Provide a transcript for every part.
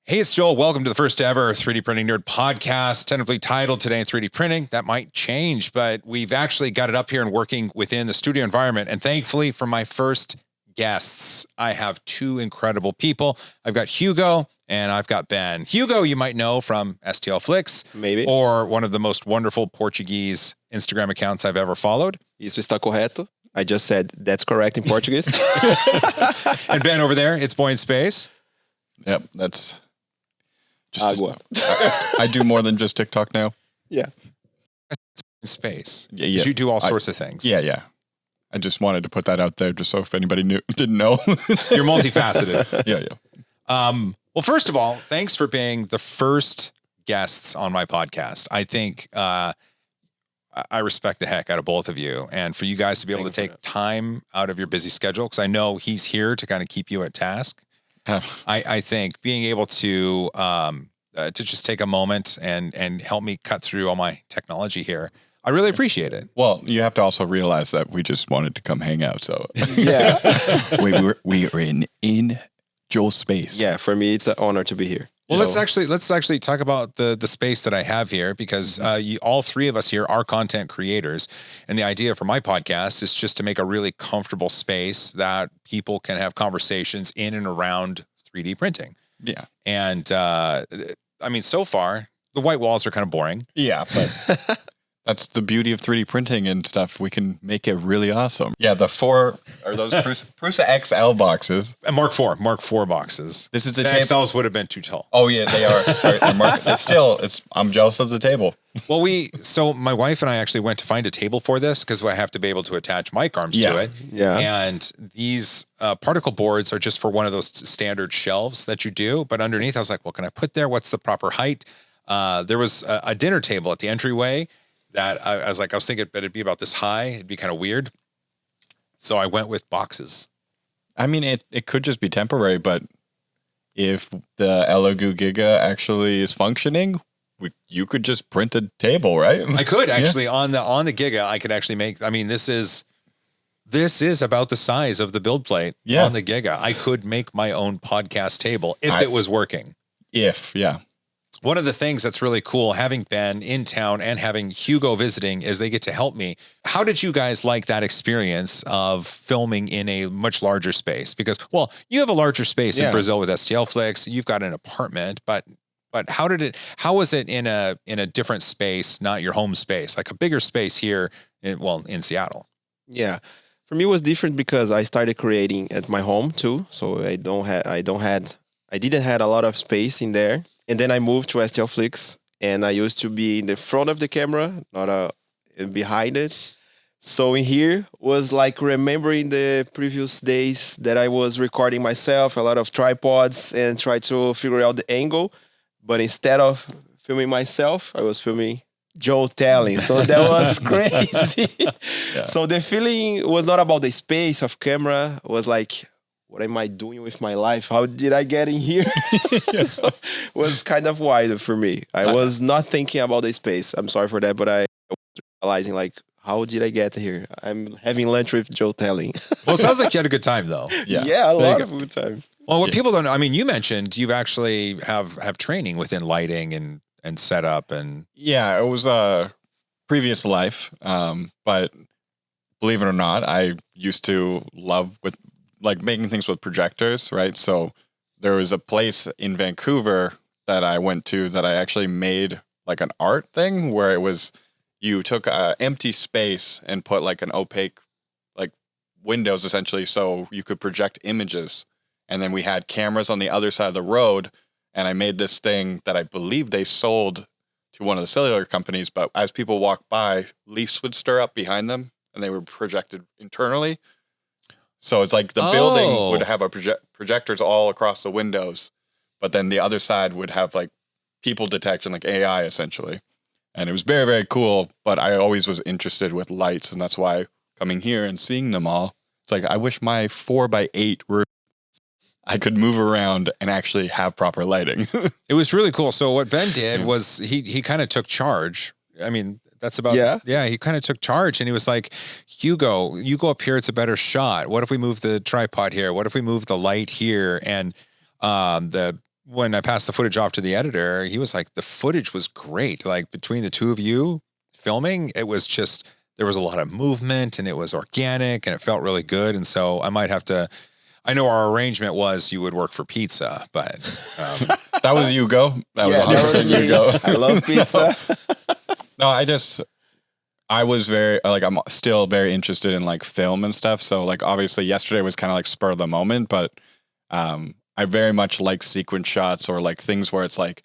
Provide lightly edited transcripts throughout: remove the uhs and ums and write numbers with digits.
Hey, it's Joel. Welcome to the first ever 3D Printing Nerd podcast, tentatively titled Today in 3D Printing. That might change, but we've actually got it up here and working within the studio environment. And thankfully, for my first guests, I have two incredible people. I've got Hugo and I've got Ben. Hugo, you might know from STLFlix, maybe, or one of the most wonderful Portuguese Instagram accounts I've ever followed. Isso está correto. I just said that's correct in Portuguese. And Ben over there, ItsBoyInSpace. Yep, that's just Agua. I do more than just TikTok now. Yeah. Space. Yeah. You do all sorts of things. Yeah. I just wanted to put that out there just so if anybody didn't know. You're multifaceted. Yeah. Well, first of all, thanks for being the first guests on my podcast. I think I respect the heck out of both of you, and for you guys to be able to take time out of your busy schedule, because I know he's here to kind of keep you at task. I think being able to just take a moment and help me cut through all my technology here, I really appreciate it. Well, you have to also realize that we just wanted to come hang out. So Yeah. we are in Joel's space. Yeah, for me, it's an honor to be here. Well, let's actually talk about the space that I have here, because all three of us here are content creators, and the idea for my podcast is just to make a really comfortable space that people can have conversations in and around 3D printing. Yeah, and I mean, so far the white walls are kind of boring. Yeah, but that's the beauty of 3D printing and stuff. We can make it really awesome. Yeah, the four are those Prusa XL boxes. And Mark IV boxes. This is the XLs would have been too tall. Oh yeah, they are. Sorry, I'm jealous of the table. Well, so my wife and I actually went to find a table for this because I have to be able to attach mic arms to it. Yeah. And these particle boards are just for one of those standard shelves that you do. But underneath, I was like, what can I put there? What's the proper height? There was a dinner table at the entryway that I was thinking that it'd be about this high. It'd be kind of weird. So I went with boxes. I mean, it could just be temporary, but if the Elegoo Giga actually is functioning, you could just print a table, right? I could actually on the Giga. I could actually make. I mean, this is about the size of the build plate on the Giga. I could make my own podcast table if it was working. One of the things that's really cool, having been in town and having Hugo visiting, is they get to help me. How did you guys like that experience of filming in a much larger space? Because, well, you have a larger space in Brazil with STLFlix. You've got an apartment, but how was it in a different space, not your home space, like a bigger space here in Seattle? Yeah. For me, it was different because I started creating at my home too. So I didn't have a lot of space in there. And then I moved to STLFlix, and I used to be in the front of the camera, not behind it. So in here was like remembering the previous days that I was recording myself, a lot of tripods, and try to figure out the angle. But instead of filming myself, I was filming Joe telling. So that was crazy. So the feeling was not about the space of camera. It was like, what am I doing with my life? How did I get in here? So it was kind of wild for me. I was not thinking about the space. I'm sorry for that, but I was realizing like, how did I get here? I'm having lunch with Joe telling. Well, it sounds like you had a good time though. Yeah, a lot of good time. Well, what people don't know, I mean, you mentioned you've actually have training within lighting and setup and. Yeah, it was a previous life. But believe it or not, I used to love making things with projectors, right? So there was a place in Vancouver that I went to that I actually made like an art thing where it was, you took an empty space and put like an opaque, like windows essentially, so you could project images. And then we had cameras on the other side of the road. And I made this thing that I believe they sold to one of the cellular companies. But as people walked by, leaves would stir up behind them and they were projected internally. So it's like the building would have projectors all across the windows, but then the other side would have like people detection, like AI essentially. And it was very, very cool, but I always was interested with lights, and that's why coming here and seeing them all, it's like, I wish my 4x8 were, I could move around and actually have proper lighting. It was really cool. So what Ben did was he kind of took charge. I mean, that's about, he kind of took charge, and he was like, Hugo, you go up here, it's a better shot. What if we move the tripod here? What if we move the light here? And the when I passed the footage off to the editor, he was like, the footage was great. Like between the two of you filming, it was just, there was a lot of movement and it was organic and it felt really good. And so I might have to, I know our arrangement was you would work for pizza, but that was Hugo. That was 100% Hugo. I love pizza. No, I was very, like, I'm still very interested in like film and stuff. So like, obviously yesterday was kind of like spur of the moment, but I very much like sequence shots or like things where it's like,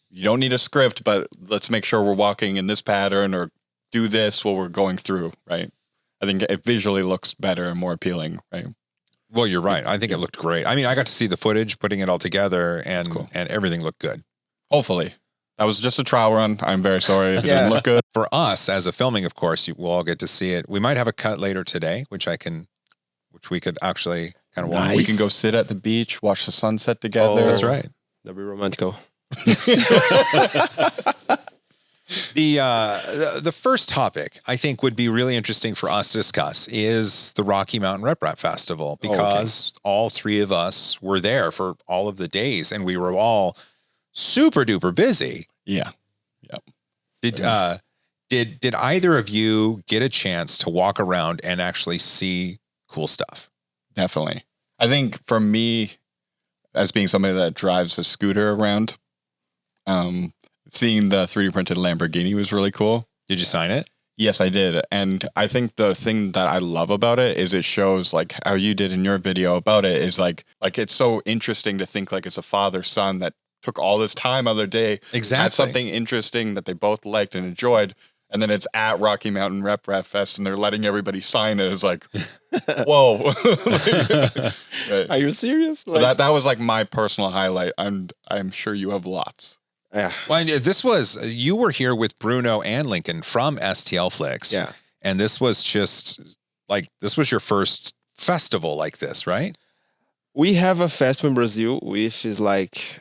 you don't need a script, but let's make sure we're walking in this pattern or do this while we're going through, right? I think it visually looks better and more appealing, right? Well, you're right. I think it looked great. I mean, I got to see the footage, putting it all together, and cool. And everything looked good. Hopefully. That was just a trial run. I'm very sorry if it didn't look good. For us, as a filming, of course, we'll all get to see it. We might have a cut later today, which we could actually kind of watch. Nice. We can go sit at the beach, watch the sunset together. Oh, that's right. That'd be romantical. The first topic I think would be really interesting for us to discuss is the Rocky Mountain RepRap Festival, because all three of us were there for all of the days and we were all super duper busy. Yeah. Yep. Did either of you get a chance to walk around and actually see cool stuff? Definitely. I think for me, as being somebody that drives a scooter around, seeing the 3D printed Lamborghini was really cool. Did you sign it? Yes, I did. And I think the thing that I love about it is it shows, like how you did in your video about it, is like it's so interesting to think like it's a father-son that took all this time out of their day. Exactly. Had something interesting that they both liked and enjoyed. And then it's at Rocky Mountain RepRap Fest and they're letting everybody sign it. It's like, whoa. Right. Are you serious? Like, that was like my personal highlight. I'm sure you have lots. Yeah. Well, you were here with Bruno and Lincoln from STLFlix. Yeah. And this was just like, this was your first festival like this, right? We have a festival in Brazil, which is like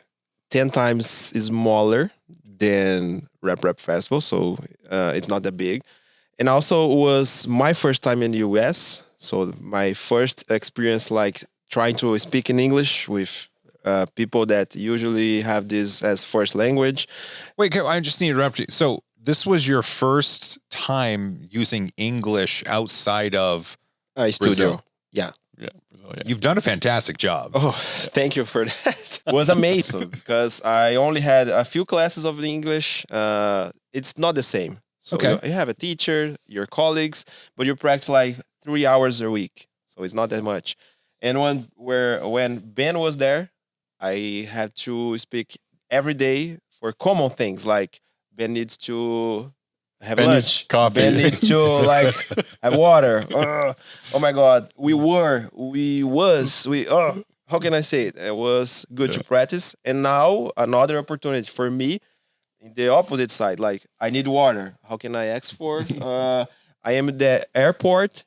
10 times smaller than RepRap Festival. So it's not that big. And also it was my first time in the US. So my first experience, like trying to speak in English with people that usually have this as first language. Wait, I just need to interrupt you. So this was your first time using English outside of studio. Brazil. Yeah. Yeah, Brazil, yeah. You've done a fantastic job. Oh, thank you for that. It was amazing because I only had a few classes of English. It's not the same. So you have a teacher, your colleagues, but you practice like 3 hours a week. So it's not that much. And when Ben was there, I had to speak every day for common things like Ben needs to have lunch, coffee. Ben needs to like have water. Oh my God, how can I say it? It was good to practice. And now another opportunity for me in the opposite side, like I need water. How can I ask for? I am at the airport.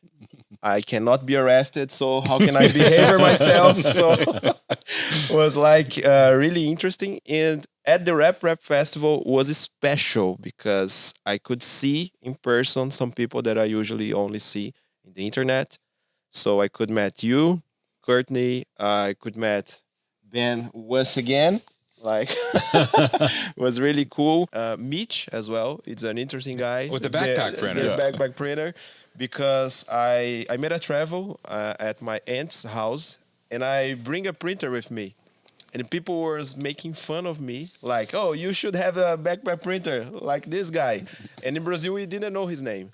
I cannot be arrested, so how can I behave myself? So it was like really interesting. And at the RepRap Festival was special because I could see in person some people that I usually only see in the internet. So I could meet you, Courtney. I could meet Ben once again. Like it was really cool. Mitch as well. It's an interesting guy with the backpack printer. The backpack printer. Because I made a travel at my aunt's house and I bring a printer with me. And people were making fun of me, like, oh, you should have a backpack printer like this guy. And in Brazil, we didn't know his name.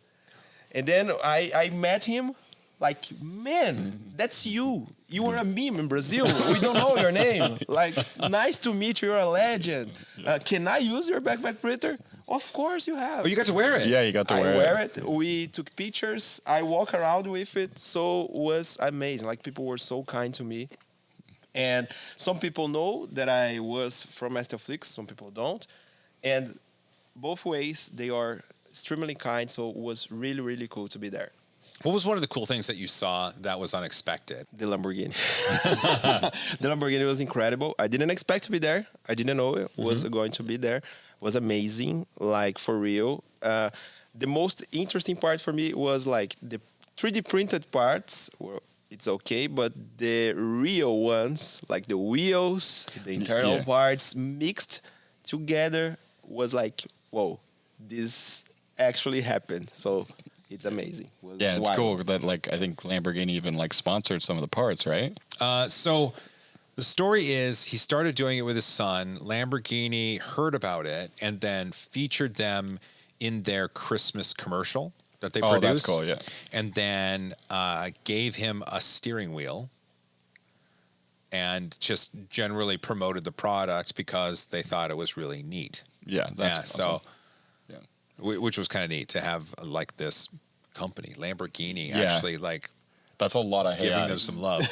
And then I met him, like, man, that's you. You were a meme in Brazil. We don't know your name. Like, nice to meet you. You're a legend. Can I use your backpack printer? Of course you have. Oh, you got to wear it. Yeah, you got to wear it. I wear it. We took pictures. I walk around with it. So it was amazing. Like people were so kind to me. And some people know that I was from STLFlix. Some people don't. And both ways, they are extremely kind. So it was really, really cool to be there. What was one of the cool things that you saw that was unexpected? The Lamborghini. The Lamborghini was incredible. I didn't expect to be there. I didn't know it was going to be there. It was amazing, like for real. The most interesting part for me was like the 3D printed parts. it's okay, but the real ones, like the wheels, the internal parts mixed together, was like, whoa, this actually happened. So it's amazing. It's wild. Cool that like I think Lamborghini even like sponsored some of the parts, right? So the story is he started doing it with his son. Lamborghini heard about it and then featured them in their Christmas commercial that they produced. That's cool, yeah. And then gave him a steering wheel and just generally promoted the product because they thought it was really neat. Yeah, that's awesome. Which was kind of neat to have like this company, Lamborghini, actually like that's a lot of giving them some love.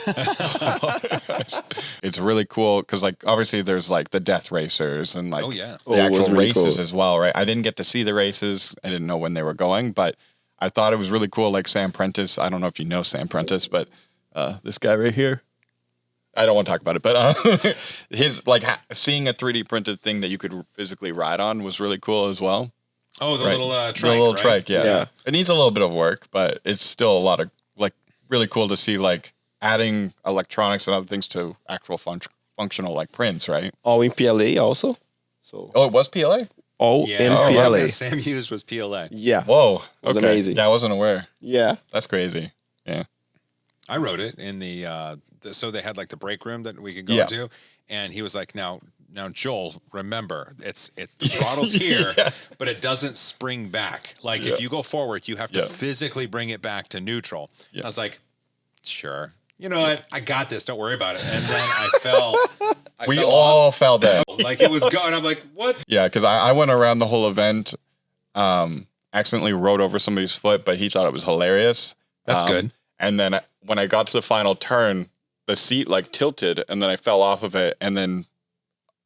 It's really cool because like obviously there's like the death racers and like the actual really races cool as well, right? I didn't get to see the races. I didn't know when they were going, but I thought it was really cool. Like Sam Prentice, I don't know if you know Sam Prentice, but this guy right here, I don't want to talk about it, but his like seeing a 3D printed thing that you could physically ride on was really cool as well. Oh, the little trike, the little right? trike, yeah. It needs a little bit of work, but it's still a lot of like really cool to see like adding electronics and other things to actual functional like prints, right? All in PLA also. So it was PLA. All in PLA. That Sam used was PLA. Yeah. Whoa. It was amazing. Yeah, I wasn't aware. Yeah. That's crazy. Yeah. I wrote it in so they had like the break room that we could go to, and he was like, now Joel, remember it's the throttle's here, but it doesn't spring back. Like if you go forward, you have to physically bring it back to neutral. I was like, sure. You know what? I got this. Don't worry about it. And then I fell. We all fell down. Like it was going. I'm like, what? Yeah, because I went around the whole event, accidentally rode over somebody's foot, but he thought it was hilarious. That's good. And then when I got to the final turn, the seat like tilted, and then I fell off of it. And then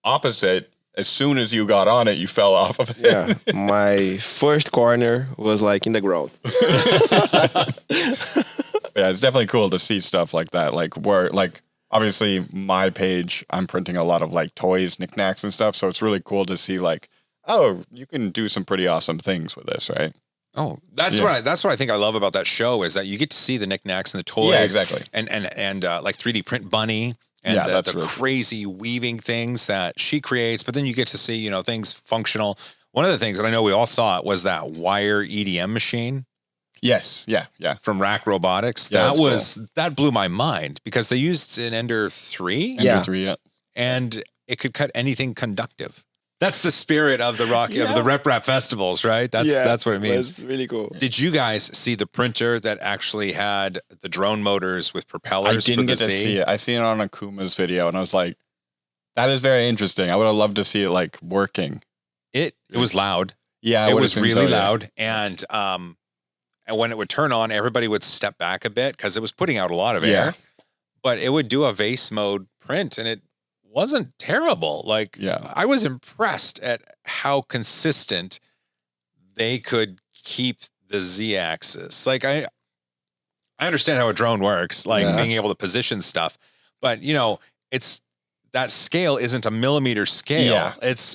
opposite, as soon as you got on it, you fell off of it. Yeah, my first corner was like in the ground. Yeah, it's definitely cool to see stuff like that. Like where, like obviously my page, I'm printing a lot of like toys, knickknacks and stuff. So it's really cool to see like, oh, you can do some pretty awesome things with this, right? Oh, that's what I think I love about that show is that you get to see the knickknacks and the toys. Yeah, exactly. And like 3D print Bunny and the really crazy weaving things that she creates. But then you get to see, you know, things functional. One of the things that I know we all saw was that wire EDM machine. Yes. Yeah. From Rack Robotics. Yeah, that blew my mind because they used an Ender 3. Ender 3, yeah. And it could cut anything conductive. That's the spirit of the of the RepRap festivals, right? That's what it means. It's really cool. Did you guys see the printer that actually had the drone motors with propellers? I didn't get to see it. I seen it on Akuma's video, and I was like, "That is very interesting." I would have loved to see it like working. It was loud. Yeah, it was really loud, and when it would turn on, everybody would step back a bit because it was putting out a lot of air. But it would do a vase mode print, and it wasn't terrible. Like, I was impressed at how consistent they could keep the Z-axis. Like, I understand how a drone works, like being able to position stuff, but you know, that scale isn't a millimeter scale. Yeah. It's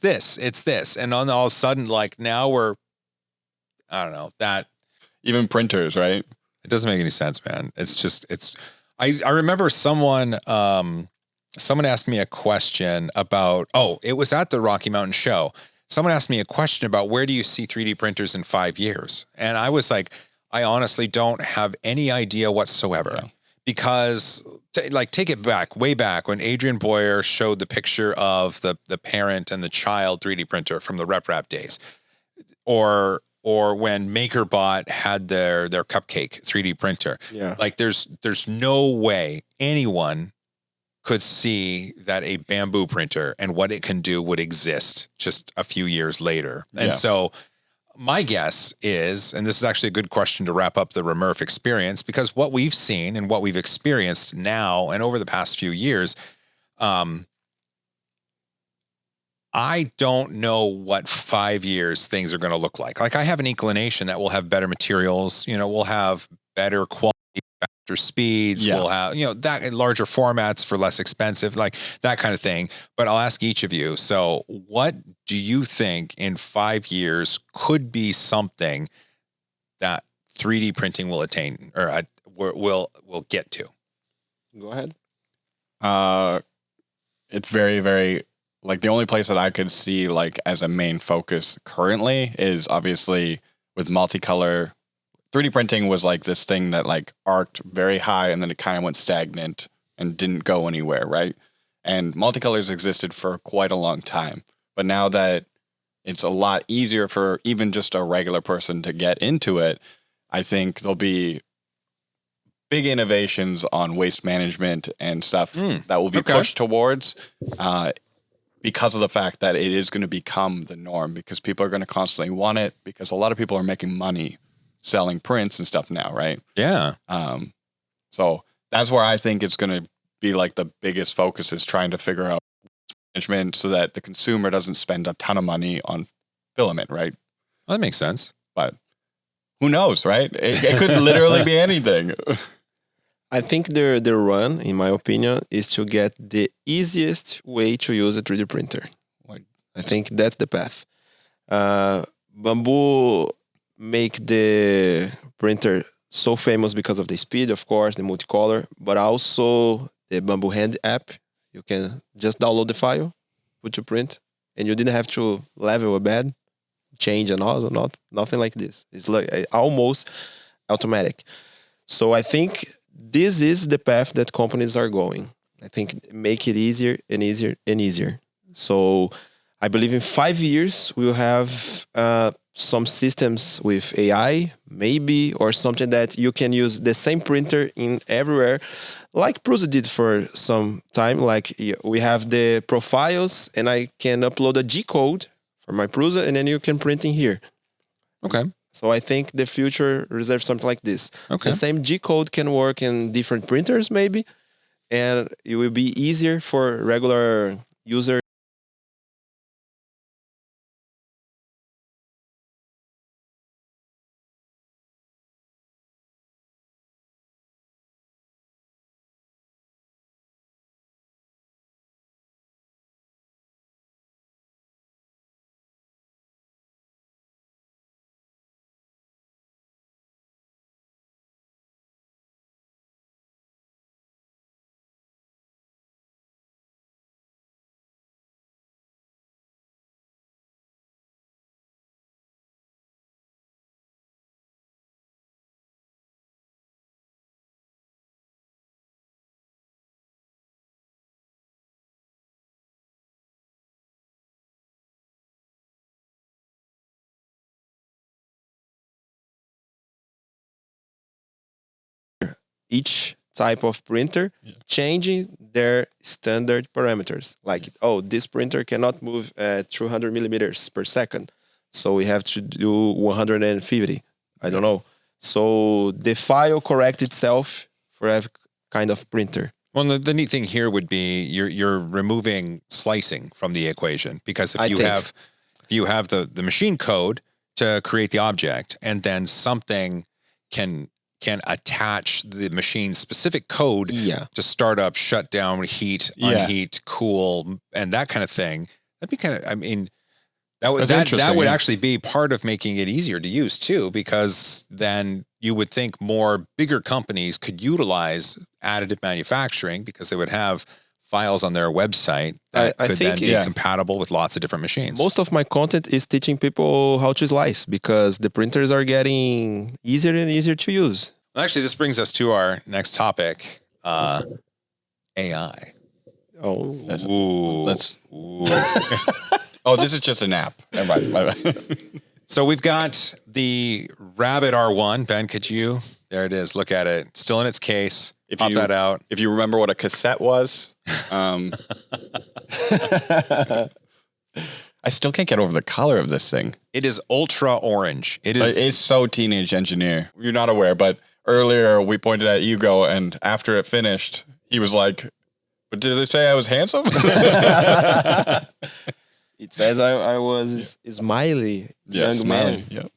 this, and on all of a sudden, like now I don't know that even printers, right? It doesn't make any sense, man. I remember someone asked me a question about, it was at the Rocky Mountain show. Someone asked me a question about where do you see 3D printers in 5 years? And I was like, I honestly don't have any idea whatsoever. Yeah. Because take it back, way back when Adrian Boyer showed the picture of the parent and the child 3D printer from the RepRap days, or when MakerBot had their cupcake 3D printer. Yeah. Like there's no way anyone could see that a bamboo printer and what it can do would exist just a few years later. And so my guess is, and this is actually a good question to wrap up the RepRap experience, because what we've seen and what we've experienced now and over the past few years, I don't know what 5 years things are going to look like. Like I have an inclination that we'll have better materials, you know, we'll have better quality, faster speeds, we'll have, you know, that in larger formats for less expensive, like that kind of thing. But I'll ask each of you. So what do you think in 5 years could be something that 3D printing will attain or we'll get to? Go ahead. It's very, very like the only place that I could see like as a main focus currently is obviously with multicolor. 3D printing was like this thing that like arced very high and then it kind of went stagnant and didn't go anywhere, right? And multicolors existed for quite a long time. But now that it's a lot easier for even just a regular person to get into it, I think there'll be big innovations on waste management and stuff that will be pushed towards because of the fact that it is going to become the norm because people are going to constantly want it because a lot of people are making money selling prints and stuff now, right? Yeah. So that's where I think it's going to be like the biggest focus is trying to figure out management so that the consumer doesn't spend a ton of money on filament, right? Well, that makes sense. But who knows, right? It could literally be anything. I think the run, in my opinion, is to get the easiest way to use a 3D printer. I think that's the path. Bamboo make the printer so famous because of the speed, of course, the multicolor, but also the Bamboo Hand app. You can just download the file, put to print, and you didn't have to level a bed, change a nozzle, nothing like this. It's like almost automatic. So I think this is the path that companies are going. I think make it easier and easier and easier. So I believe in 5 years we'll have some systems with AI, maybe, or something that you can use the same printer in everywhere, like Prusa did for some time. Like we have the profiles, and I can upload a G code for my Prusa, and then you can print in here. Okay. So I think the future reserves something like this. Okay. The same G code can work in different printers, maybe, and it will be easier for regular users. Each type of printer changing their standard parameters. Like, this printer cannot move at 200 millimeters per second. So we have to do 150. I don't know. So the file corrects itself for every kind of printer. Well, the neat thing here would be you're removing slicing from the equation because if you have the machine code to create the object and then something can attach the machine's specific code to start up, shut down, heat, unheat, cool, and that kind of thing. That'd be kind of, I mean, that would actually be part of making it easier to use too, because then you would think more bigger companies could utilize additive manufacturing because they would have files on their website that could then be compatible with lots of different machines. Most of my content is teaching people how to slice because the printers are getting easier and easier to use. Well, actually, this brings us to our next topic, AI. Oh, this is just an app. Never mind. So we've got the Rabbit R1. Ben, could you? There it is. Look at it. Still in its case. Pop that out. If you remember what a cassette was. I still can't get over the color of this thing. It is ultra orange. It's so Teenage Engineer. You're not aware, but earlier we pointed at Hugo, and after it finished, he was like, "But did they say I was handsome?" It says I was smiley, young man. Yeah.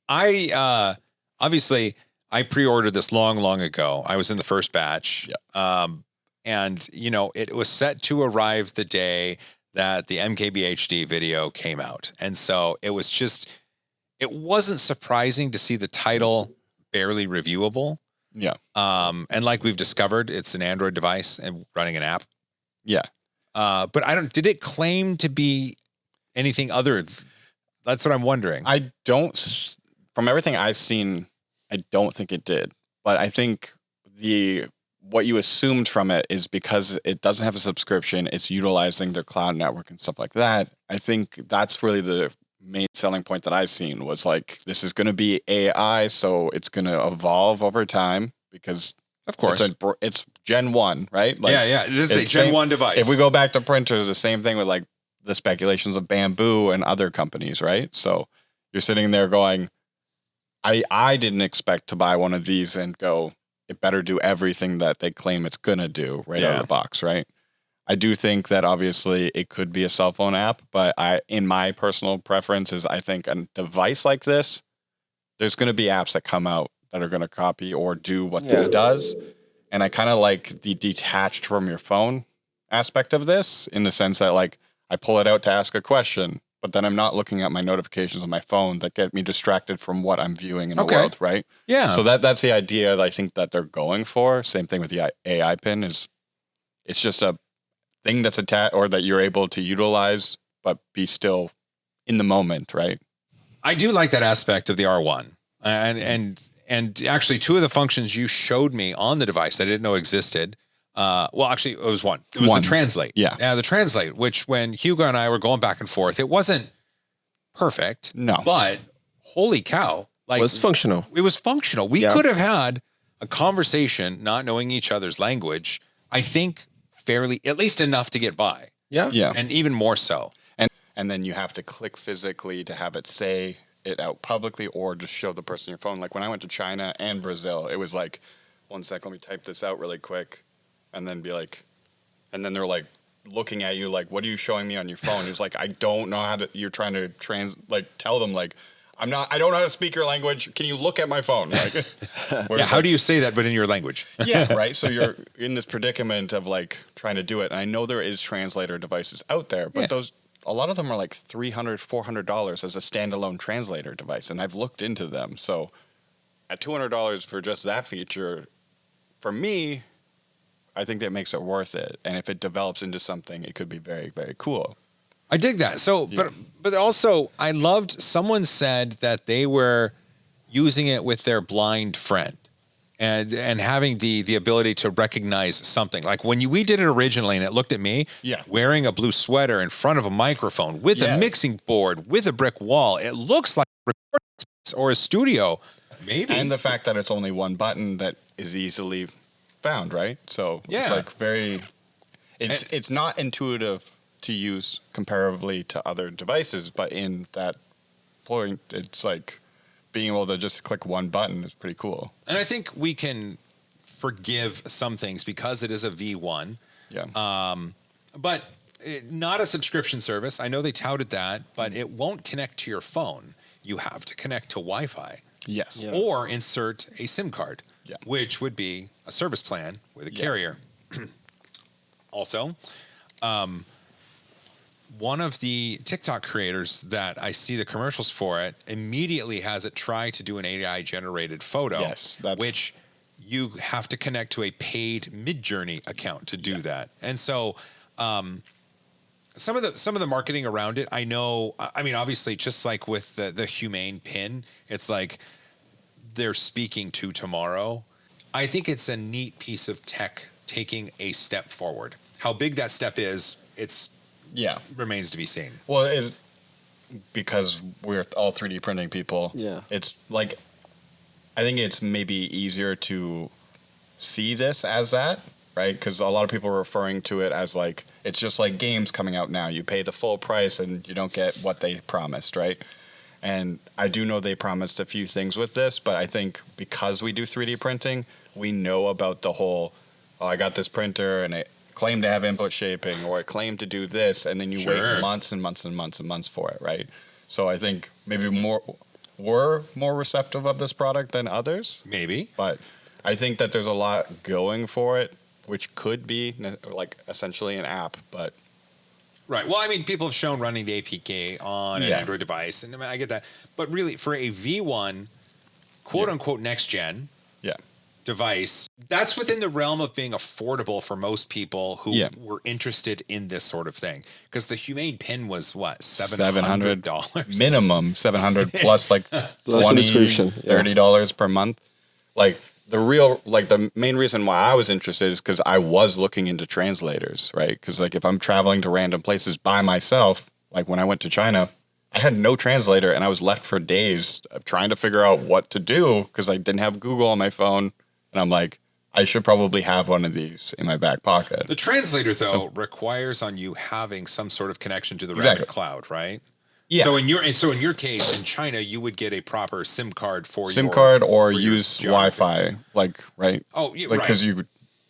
I obviously I pre-ordered this long ago. I was in the first batch. Yeah. And it was set to arrive the day that the MKBHD video came out. And so it wasn't surprising to see the title barely reviewable. Yeah. And like we've discovered, it's an Android device and running an app. Yeah. But did it claim to be anything other? That's what I'm wondering. From everything I've seen, I don't think it did. But I think what you assumed from it is because it doesn't have a subscription, it's utilizing their cloud network and stuff like that. I think that's really the main selling point that I've seen was like, this is going to be AI, so it's going to evolve over time because of course it's Gen 1, right? Like, yeah. This is a Gen 1 device. If we go back to printers, the same thing with like the speculations of Bamboo and other companies, right? So you're sitting there going, I didn't expect to buy one of these and go, it better do everything that they claim it's going to do right out of the box, right? I do think that obviously it could be a cell phone app, but in my personal preferences, I think a device like this, there's going to be apps that come out that are going to copy or do what this does. And I kind of like the detached from your phone aspect of this in the sense that like I pull it out to ask a question, but then I'm not looking at my notifications on my phone that get me distracted from what I'm viewing in the world, right? Yeah. So that's the idea that I think that they're going for. Same thing with the AI pin is it's just a thing that's attached or that you're able to utilize, but be still in the moment, right? I do like that aspect of the R1. And actually two of the functions you showed me on the device I didn't know existed. Well, actually, it was one. It was the translate. Yeah. The translate, which when Hugo and I were going back and forth, it wasn't perfect. No. But holy cow. Like, It was functional. It was functional. We could have had a conversation not knowing each other's language, I think fairly, at least enough to get by. Yeah. Yeah. And even more so. And then you have to click physically to have it say it out publicly or just show the person your phone. Like when I went to China and Brazil, it was like, 1 sec, let me type this out really quick. And then be like, and then they're like looking at you like, what are you showing me on your phone? It's like, I don't know how to, you're trying to tell them like, I don't know how to speak your language. Can you look at my phone? Like, how do you say that, but in your language? Yeah, right. So you're in this predicament of like trying to do it. And I know there is translator devices out there, but a lot of them are like $300, $400 as a standalone translator device. And I've looked into them. So at $200 for just that feature, for me, I think that makes it worth it. And if it develops into something, it could be very, very cool. I dig that. So, but also I loved, someone said that they were using it with their blind friend and having the ability to recognize something. Like when we did it originally and it looked at me wearing a blue sweater in front of a microphone with a mixing board, with a brick wall. It looks like a recording space or a studio, maybe. And the fact that it's only one button that is easily found, right? So it's like it's not intuitive to use comparably to other devices, but in that point, it's like being able to just click one button is pretty cool. And I think we can forgive some things because it is a V1. Yeah. But not a subscription service. I know they touted that, but it won't connect to your phone. You have to connect to Wi-Fi. Yes. Yeah. Or insert a SIM card, which would be a service plan with a carrier. Also, one of the TikTok creators that I see the commercials for it immediately has it try to do an AI generated photo, which you have to connect to a paid Midjourney account to do that. And so some of the marketing around it, I know, I mean, obviously just like with the humane pin, it's like they're speaking to tomorrow. I think it's a neat piece of tech taking a step forward. How big that step is, remains to be seen. Well, it is because we're all 3D printing people. Yeah. It's like, I think it's maybe easier to see this as that, right? Because a lot of people are referring to it as like, it's just like games coming out now. You pay the full price and you don't get what they promised, right? And I do know they promised a few things with this, but I think because we do 3D printing, we know about the whole, I got this printer and it claimed to have input shaping or it claimed to do this, and then you wait months and months and months and months for it, right? So I think maybe we're more receptive of this product than others. Maybe. But I think that there's a lot going for it, which could be like essentially an app, but... Right. Well, I mean, people have shown running the APK on an Android device, and I mean, I get that. But really, for a V1, quote unquote next gen device, that's within the realm of being affordable for most people who were interested in this sort of thing. Because the Humane pin was what, $700 minimum, 700 plus like plus $20, $30 per month. Like the main reason why I was interested is because I was looking into translators, right? Because like if I'm traveling to random places by myself, like when I went to China, I had no translator and I was left for days of trying to figure out what to do because I didn't have Google on my phone. And I'm like, I should probably have one of these in my back pocket. The translator, though, requires on you having some sort of connection to the Rabbit cloud, right? Yeah. So in your case, in China, you would get a proper SIM card or use Wi-Fi, like, right? Oh, yeah, like, because you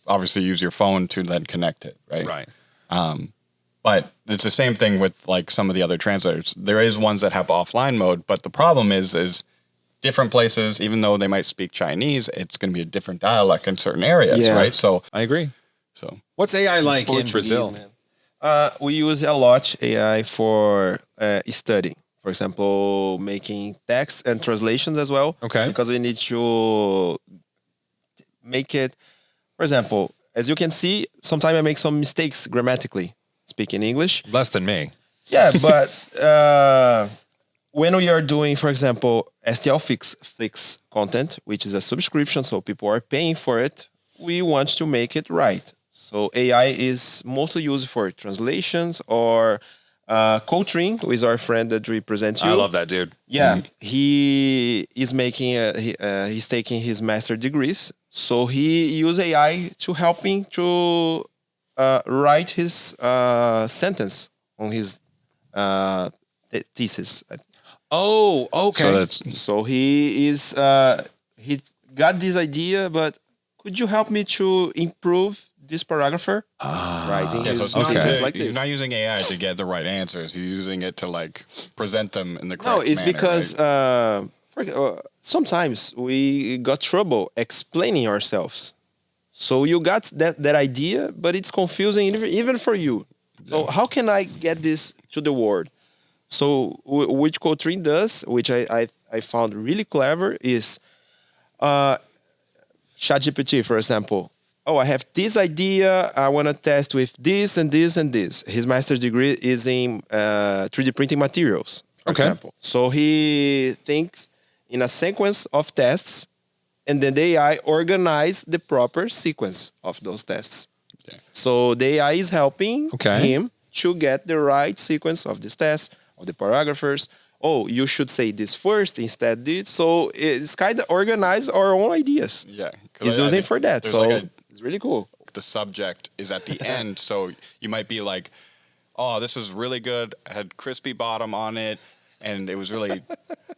obviously use your phone to then connect it, right? Right. But it's the same thing with like some of the other translators. There is ones that have offline mode, but the problem is different places, even though they might speak Chinese, it's going to be a different dialect in certain areas, right? So I agree. So what's AI like in Brazil? Man. We use a lot AI for study. For example, making text and translations as well. Okay. Because we need to make it, for example, as you can see, sometimes I make some mistakes grammatically speaking English. Less than me. Yeah, but when we are doing, for example, STLFlix content, which is a subscription, so people are paying for it, we want to make it right. So AI is mostly used for translations or Coltrane, who is our friend that represents you. I love that dude. Yeah, he is making, he's taking his master degrees. So he used AI to help him to write his sentence on his thesis. Oh, okay. So he is he got this idea, but could you help me to improve this paragrapher writing? Yeah, so it's not like he's not using AI to get the right answers. He's using it to like present them in the correct manner. No, it's because sometimes we got trouble explaining ourselves. So you got that idea, but it's confusing even for you. So how can I get this to the world? So which Coltrane does, which I found really clever, is ChatGPT, for example. Oh, I have this idea. I want to test with this and this and this. His master's degree is in 3D printing materials, for example. So he thinks in a sequence of tests, and then the AI organize the proper sequence of those tests. Okay. So the AI is helping him to get the right sequence of these tests, of the paragraphers. Oh, you should say this first instead this. So it's kind of organize our own ideas. Yeah. He's using for that. So it's really cool. The subject is at the end. So you might be like, oh, this was really good. It had crispy bottom on it. And it was really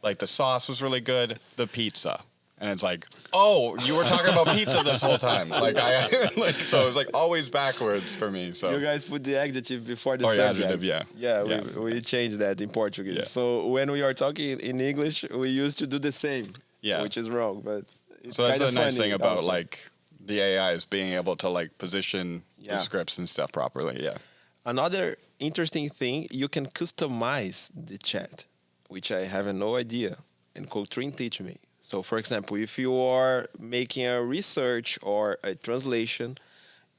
like the sauce was really good. The pizza. And it's like, oh, you were talking about pizza this whole time. So it was like always backwards for me. So you guys put the adjective before the subject. Adjective, we changed that in Portuguese. Yeah. So when we are talking in English, we used to do the same. Yeah, which is wrong, but it's so that's the nice thing about like the AI is being able to like position the scripts and stuff properly. Yeah. Another interesting thing, you can customize the chat, which I have no idea, and Coltrane teach me. So, for example, if you are making a research or a translation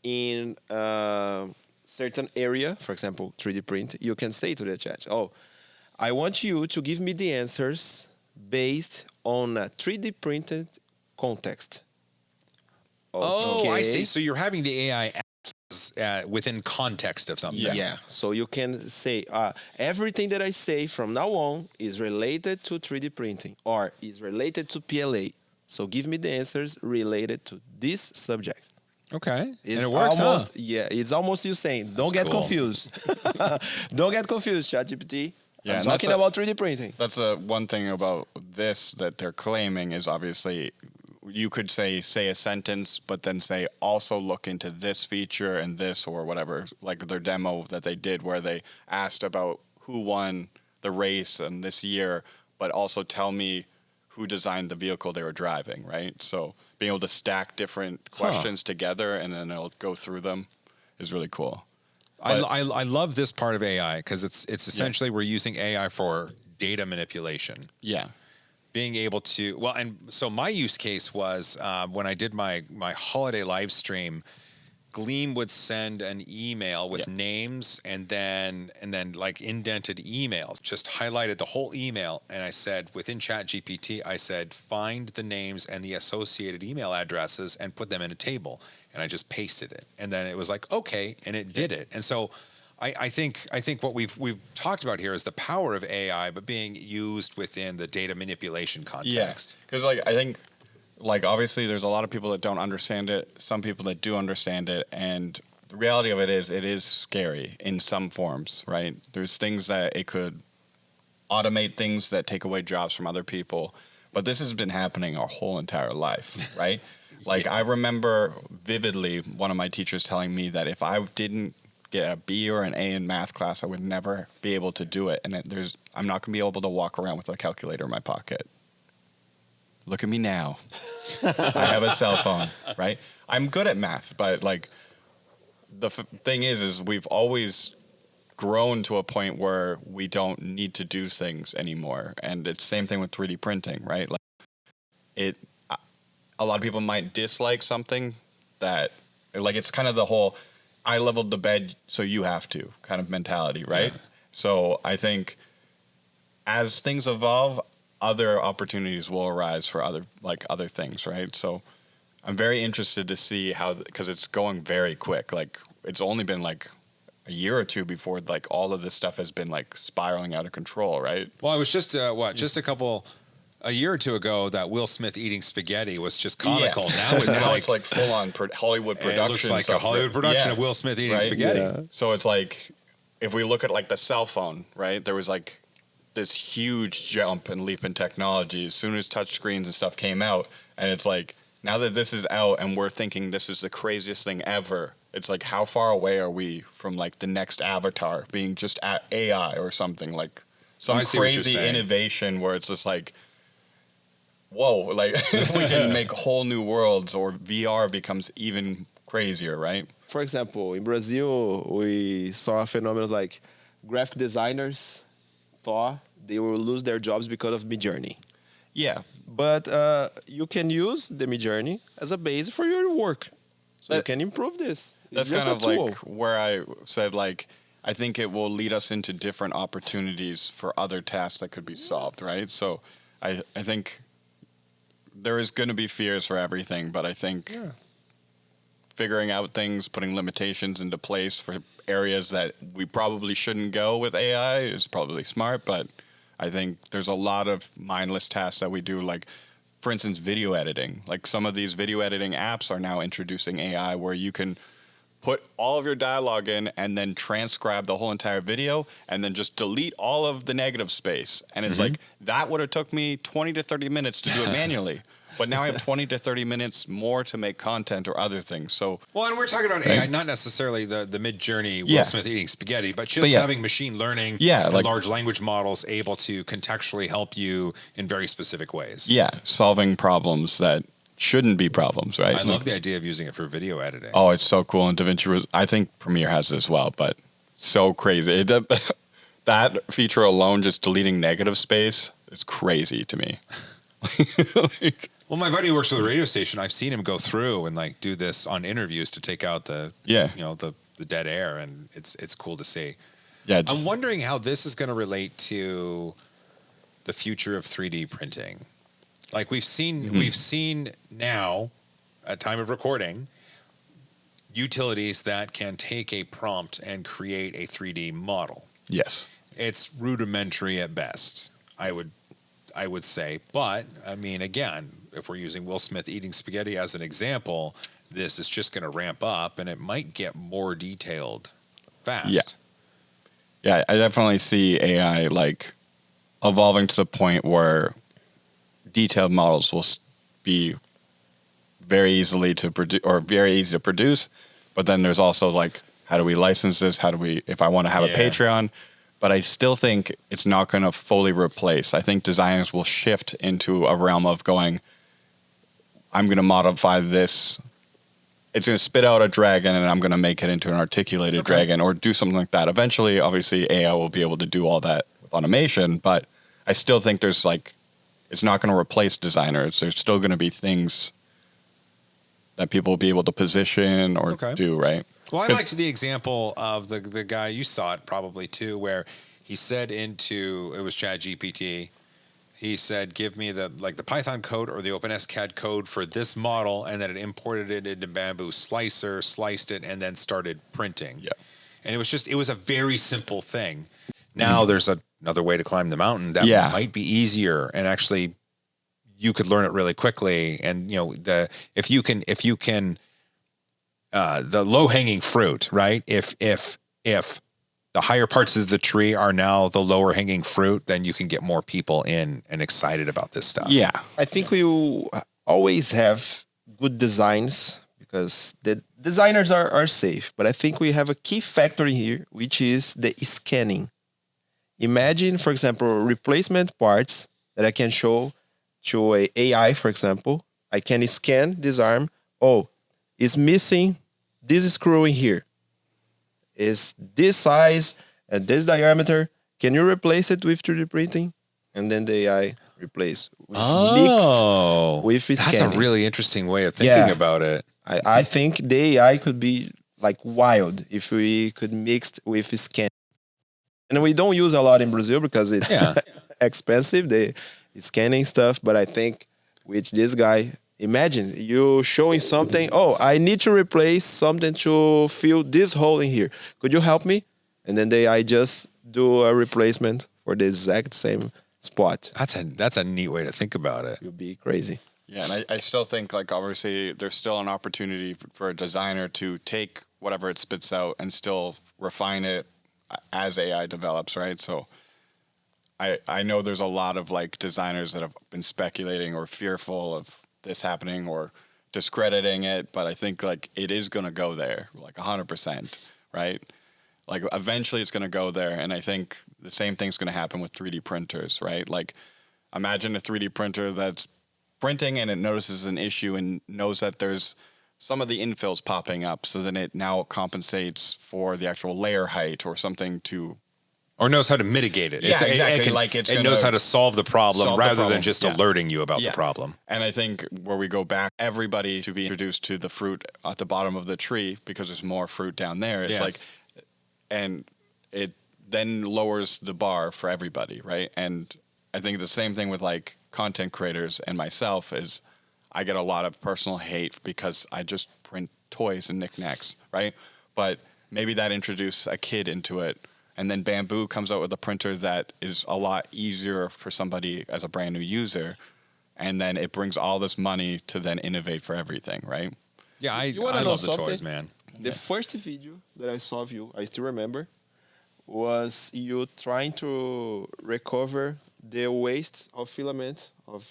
in a certain area, for example, 3D print, you can say to the chat, oh, I want you to give me the answers based on a 3D printed context. Oh, I see. So you're having the AI within context of something. Yeah. So you can say everything that I say from now on is related to 3D printing or is related to PLA. So give me the answers related to this subject. Okay. It's and it works, almost, it's almost you saying, don't get confused. Don't get confused, ChatGPT. Yeah, I'm talking about 3D printing. That's one thing about this that they're claiming is obviously you could say a sentence, but then say also look into this feature and this or whatever, like their demo that they did where they asked about who won the race and this year, but also tell me who designed the vehicle they were driving, right? So being able to stack different questions together and then it'll go through them is really cool. I love this part of AI because it's essentially we're using AI for data manipulation. Yeah. being able to, well, and so my use case was when I did my holiday live stream, Gleam would send an email with names and then like indented emails, just highlighted the whole email. And I said, within ChatGPT, I said, find the names and the associated email addresses and put them in a table. And I just pasted it. And then it was like, okay. And it did it. And so I think what we've talked about here is the power of AI, but being used within the data manipulation context. Because like, I think, like, obviously there's a lot of people that don't understand it, some people that do understand it, and the reality of it is scary in some forms, right? There's things that it could automate, things that take away jobs from other people, but this has been happening our whole entire life, right? Like, I remember vividly one of my teachers telling me that if I didn't get a B or an A in math class, I would never be able to do it, and I'm not going to be able to walk around with a calculator in my pocket. Look at me now. I have a cell phone, right? I'm good at math, but like the thing is we've always grown to a point where we don't need to do things anymore. And it's the same thing with 3D printing, right? Like a lot of people might dislike something that, like, it's kind of the whole I leveled the bed so you have to kind of mentality, right? Yeah. So I think as things evolve, other opportunities will arise for other things, right? So I'm very interested to see how, because it's going very quick. Like, it's only been like a year or two before like all of this stuff has been like spiraling out of control, right? Well, it was just a year or two ago that Will Smith eating spaghetti was just comical. Yeah. Now it's it's like full on Hollywood production. It looks like a Hollywood production of Will Smith eating spaghetti. Yeah. So it's like, if we look at like the cell phone, right? There was like this huge jump and leap in technology as soon as touch screens and stuff came out. And it's like, now that this is out and we're thinking this is the craziest thing ever, it's like, how far away are we from like the next avatar being just at AI or something, like some crazy innovation where it's just like, whoa, like we can make whole new worlds, or VR becomes even crazier, right? For example, in Brazil, we saw a phenomenon like graphic designers thought they will lose their jobs because of Midjourney. Yeah. But you can use the Midjourney as a base for your work. So you can improve this. That's kind of like where I said, like, I think it will lead us into different opportunities for other tasks that could be solved, right? So I think there is going to be fears for everything, but I think figuring out things, putting limitations into place for areas that we probably shouldn't go with AI is probably smart, but I think there's a lot of mindless tasks that we do, like, for instance, video editing. Like, some of these video editing apps are now introducing AI where you can put all of your dialogue in and then transcribe the whole entire video and then just delete all of the negative space. And it's like, that would have took me 20 to 30 minutes to do it manually. But now I have 20 to 30 minutes more to make content or other things. So, well, and we're talking about AI, not necessarily the Midjourney Will Smith eating spaghetti, but just having machine learning and like large language models able to contextually help you in very specific ways. Yeah, solving problems that shouldn't be problems, right? I love the idea of using it for video editing. Oh, it's so cool. And DaVinci I think Premiere has it as well, but so crazy. That feature alone, just deleting negative space, is crazy to me. Well, my buddy works for the radio station. I've seen him go through and like do this on interviews to take out the dead air, and it's cool to see. Yeah, I'm wondering how this is going to relate to the future of 3D printing. Like, we've seen now, at time of recording, utilities that can take a prompt and create a 3D model. Yes, it's rudimentary at best, I would say. But I mean, again, if we're using Will Smith eating spaghetti as an example, this is just going to ramp up, and it might get more detailed fast. Yeah, I definitely see AI like evolving to the point where detailed models will be very easily to produce, or very easy to produce. But then there's also like, how do we license this? How do we, if I want to have a Patreon? But I still think it's not going to fully replace. I think designers will shift into a realm of going, I'm going to modify this. It's going to spit out a dragon and I'm going to make it into an articulated dragon, or do something like that. Eventually, obviously, AI will be able to do all that with automation, but I still think there's like it's not going to replace designers. There's still going to be things that people will be able to position or do, right? Well, I liked the example of the guy, you saw it probably too, where he said it was ChatGPT, he said, give me the Python code or the OpenSCAD code for this model, and then it imported it into Bamboo Slicer, sliced it, and then started printing. Yeah. And it was a very simple thing. Now there's another way to climb the mountain that might be easier, and actually you could learn it really quickly. And if you can the low hanging fruit, right? If the higher parts of the tree are now the lower hanging fruit, then you can get more people in and excited about this stuff. Yeah. I think we will always have good designs because the designers are safe. But I think we have a key factor here, which is the scanning. Imagine, for example, replacement parts that I can show to a AI, for example. I can scan this arm. Oh, it's missing this screw in here. Is this size and this diameter. Can you replace it with 3D printing? And then the AI replace with mixed with scanning. That's a really interesting way of thinking about it. I think the AI could be like wild if we could mix with scanning. And we don't use a lot in Brazil because it's expensive, the scanning stuff. But I think with this guy, imagine you showing something. Oh, I need to replace something to fill this hole in here. Could you help me? And then the AI just do a replacement for the exact same spot. That's a neat way to think about it. It would be crazy. Yeah, and I still think, like, obviously there's still an opportunity for a designer to take whatever it spits out and still refine it as AI develops, right? So I know there's a lot of like designers that have been speculating or fearful of this happening or discrediting it, but I think like it is going to go there, like 100%, right? Like eventually it's going to go there, and I think the same thing's going to happen with 3D printers, right? Like imagine a 3D printer that's printing and it notices an issue and knows that there's some of the infills popping up, so then it now compensates for the actual layer height or something to... Or knows how to mitigate it. Yeah, exactly. It knows how to solve the problem rather than just alerting you about the problem. And I think where we go back, everybody to be introduced to the fruit at the bottom of the tree because there's more fruit down there. It's like... And it then lowers the bar for everybody, right? And I think the same thing with like content creators and myself is I get a lot of personal hate because I just print toys and knickknacks, right? But maybe that introduced a kid into it, and then Bamboo comes out with a printer that is a lot easier for somebody as a brand new user, and then it brings all this money to then innovate for everything, right? Yeah, I love the toys, man. The first video that I saw of you, I still remember, was you trying to recover the waste of filament of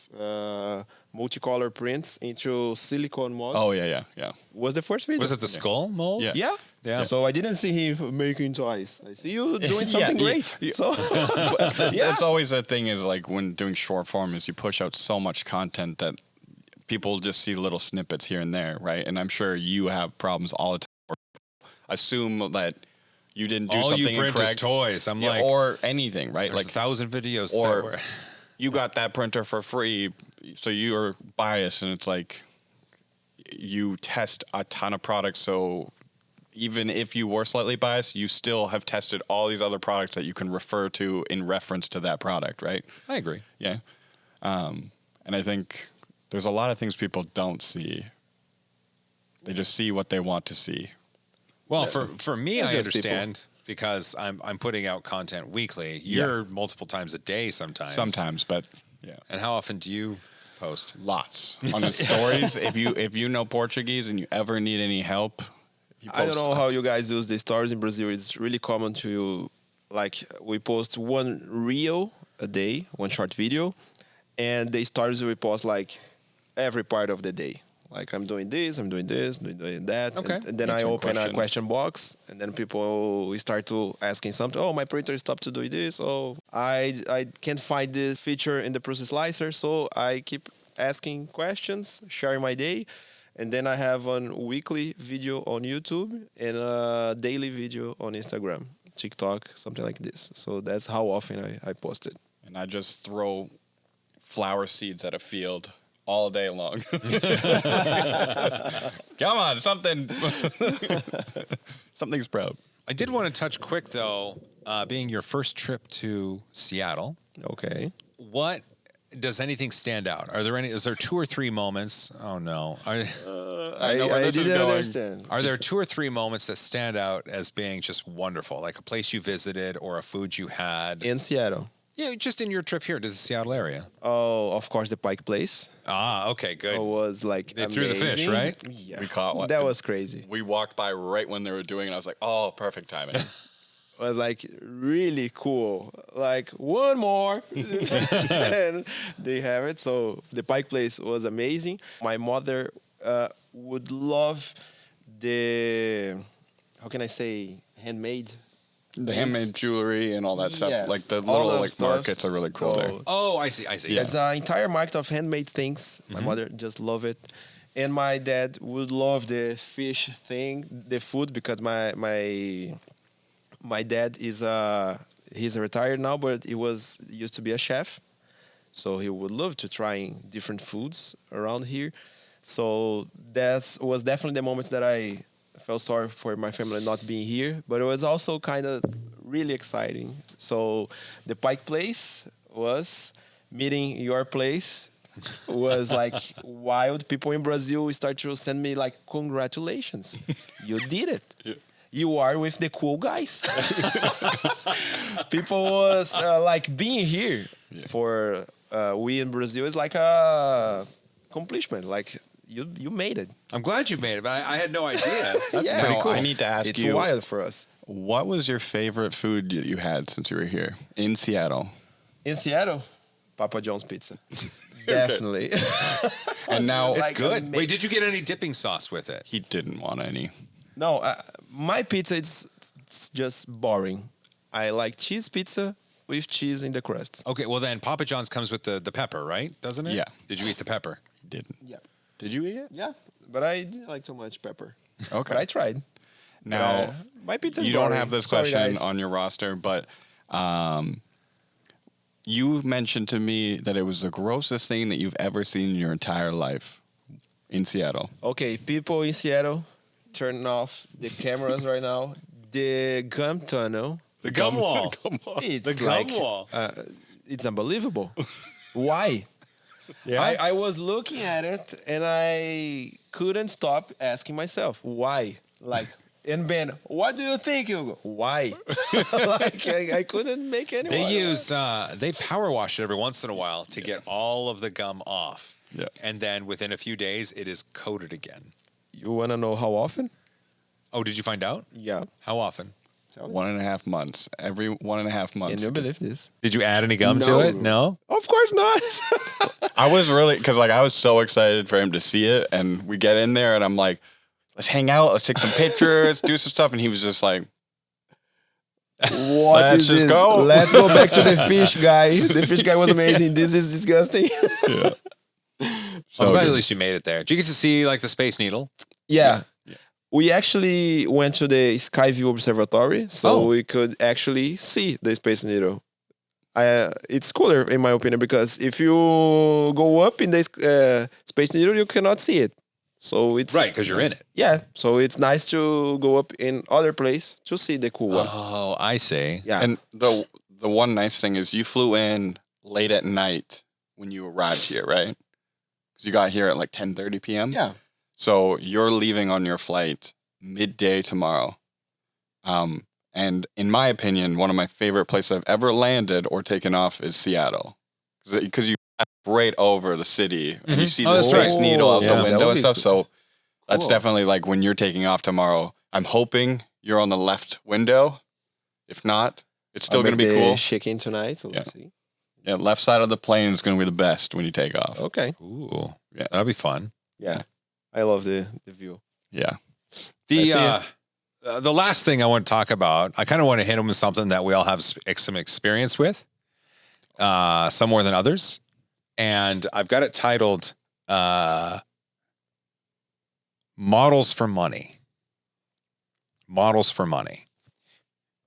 multicolor prints into silicone mold. Oh, yeah. Was the first video. Was it the skull mold? Yeah. So I didn't see him making toys. I see you doing something great. So that's always the thing is like when doing short form is you push out so much content that people just see little snippets here and there, right? And I'm sure you have problems all the time. Assume that you didn't do something incorrect. All you print is toys. I'm like, or anything, right? Like 1,000 videos. Or you got that printer for free, so you're biased, and it's like you test a ton of products. So even if you were slightly biased, you still have tested all these other products that you can refer to in reference to that product, right? I agree. Yeah, and I think there's a lot of things people don't see. They just see what they want to see. Well, for me, I understand because I'm putting out content weekly. You're multiple times a day sometimes. Sometimes, but yeah. And how often do you post? Lots on the stories. If you know Portuguese and you ever need any help, I don't know how you guys use the stories in Brazil. It's really common to like we post one reel a day, one short video, and the stories we post like every part of the day. Like I'm doing this, doing that. Okay. And then I open a question box, and then people start to asking something. Oh, my printer stopped to do this. Oh, I can't find this feature in the process slicer. So I keep asking questions, sharing my day. And then I have a weekly video on YouTube and a daily video on Instagram, TikTok, something like this. So that's how often I post it. And I just throw flower seeds at a field all day long. Come on, something's proud. I did want to touch quick though, being your first trip to Seattle. Okay. What does anything stand out? Is there 2 or 3 moments? Oh no. I didn't understand. Are there 2 or 3 moments that stand out as being just wonderful? Like a place you visited or a food you had? In Seattle. Yeah, just in your trip here to the Seattle area. Oh, of course, the Pike Place. Ah, okay, good. It was like They threw the fish, right? Yeah. We caught one. That was crazy. We walked by right when they were doing it. I was like, oh, perfect timing. It was like really cool. Like one more. And they have it. So the Pike Place was amazing. My mother would love the, how can I say, handmade. The handmade jewelry and all that stuff. Yes, like the all little those like markets are really cool there. Oh, I see. Yeah. It's an entire market of handmade things. My mother just love it. And my dad would love the fish thing, the food, because my dad is he's retired now, but he used to be a chef. So he would love to trying different foods around here. So that was definitely the moments that I felt sorry for my family not being here, but it was also kind of really exciting. So the Pike Place was meeting your place was like wild. People in Brazil start to send me like, congratulations, you did it. Yeah. You are with the cool guys. People was like being here for we in Brazil is like a accomplishment. Like you made it. I'm glad you made it, but I had no idea. That's pretty cool. I need to ask it's you. It's wild for us. What was your favorite food you had since you were here in Seattle? In Seattle, Papa John's pizza. Definitely. And now it's like good. Wait, did you get any dipping sauce with it? He didn't want any. No, my pizza it's just boring. I like cheese pizza with cheese in the crust. Okay, well then Papa John's comes with the pepper, right? Doesn't it? Yeah. Did you eat the pepper? Didn't. Yeah. Did you eat it? Yeah, but I didn't like too much pepper. Okay. But I tried. Now, my pizza is you boring. don't have this Sorry, question guys. on your roster, but you mentioned to me that it was the grossest thing that you've ever seen in your entire life in Seattle. Okay, people in Seattle, turn off the cameras right now. The gum tunnel. The gum wall. It's The like, gum wall. it's unbelievable. Why? Yeah. I was looking at it and I couldn't stop asking myself, why? Like, and Ben, what do you think, Hugo? Why? Like, I couldn't make any. They power wash it every once in a while to get all of the gum off. Yeah. And then within a few days, it is coated again. You want to know how often? Oh, did you find out? Yeah. How often? 1.5 months. Every 1.5 months. Can you believe this? Did you add any gum to No. it? No? Of course not. I was really, because like I was so excited for him to see it, and we get in there, and I'm like, let's hang out, let's take some pictures, do some stuff, and he was just like, What Let's is just this? go. Let's go back to the fish guy. The fish guy was amazing. This is disgusting. yeah. I'm glad at least you made it there. Did you get to see like the Space Needle? Yeah. We actually went to the Skyview Observatory, so we could actually see the Space Needle. It's cooler, in my opinion, because if you go up in the Space Needle, you cannot see it. So it's Right, because you're in it. Yeah, so it's nice to go up in other place to see the cool one. Oh, I see. Yeah, And the one nice thing is you flew in late at night when you arrived here, right? Because you got here at like 10:30 p.m. yeah. So you're leaving on your flight midday tomorrow. And in my opinion, one of my favorite places I've ever landed or taken off is Seattle. Because you fly right over the city and you see the that's Space right. Needle out Yeah, the that window would and be stuff. cool. So that's Cool. definitely like when you're taking off tomorrow, I'm hoping you're on the left window. If not, it's still going to be cool. Shaking tonight, so let's see. Yeah, left side of the plane is going to be the best when you take off. Okay. Ooh. Yeah. That'll be fun. Yeah. I love the view. Yeah. The last thing I want to talk about, I kind of want to hit them with something that we all have some experience with, some more than others. And I've got it titled Models for Money. Models for Money.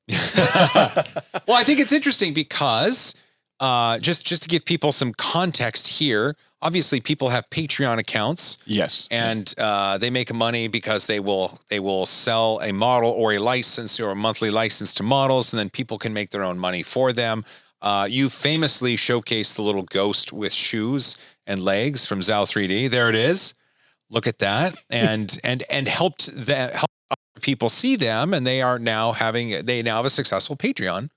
Well, I think it's interesting because just to give people some context here, obviously people have Patreon accounts. Yes. And they make money because they will sell a model or a license or a monthly license to models, and then people can make their own money for them. You famously showcased the little ghost with shoes and legs from Zal 3D. There it is. Look at that. And help people see them, and they now have a successful Patreon.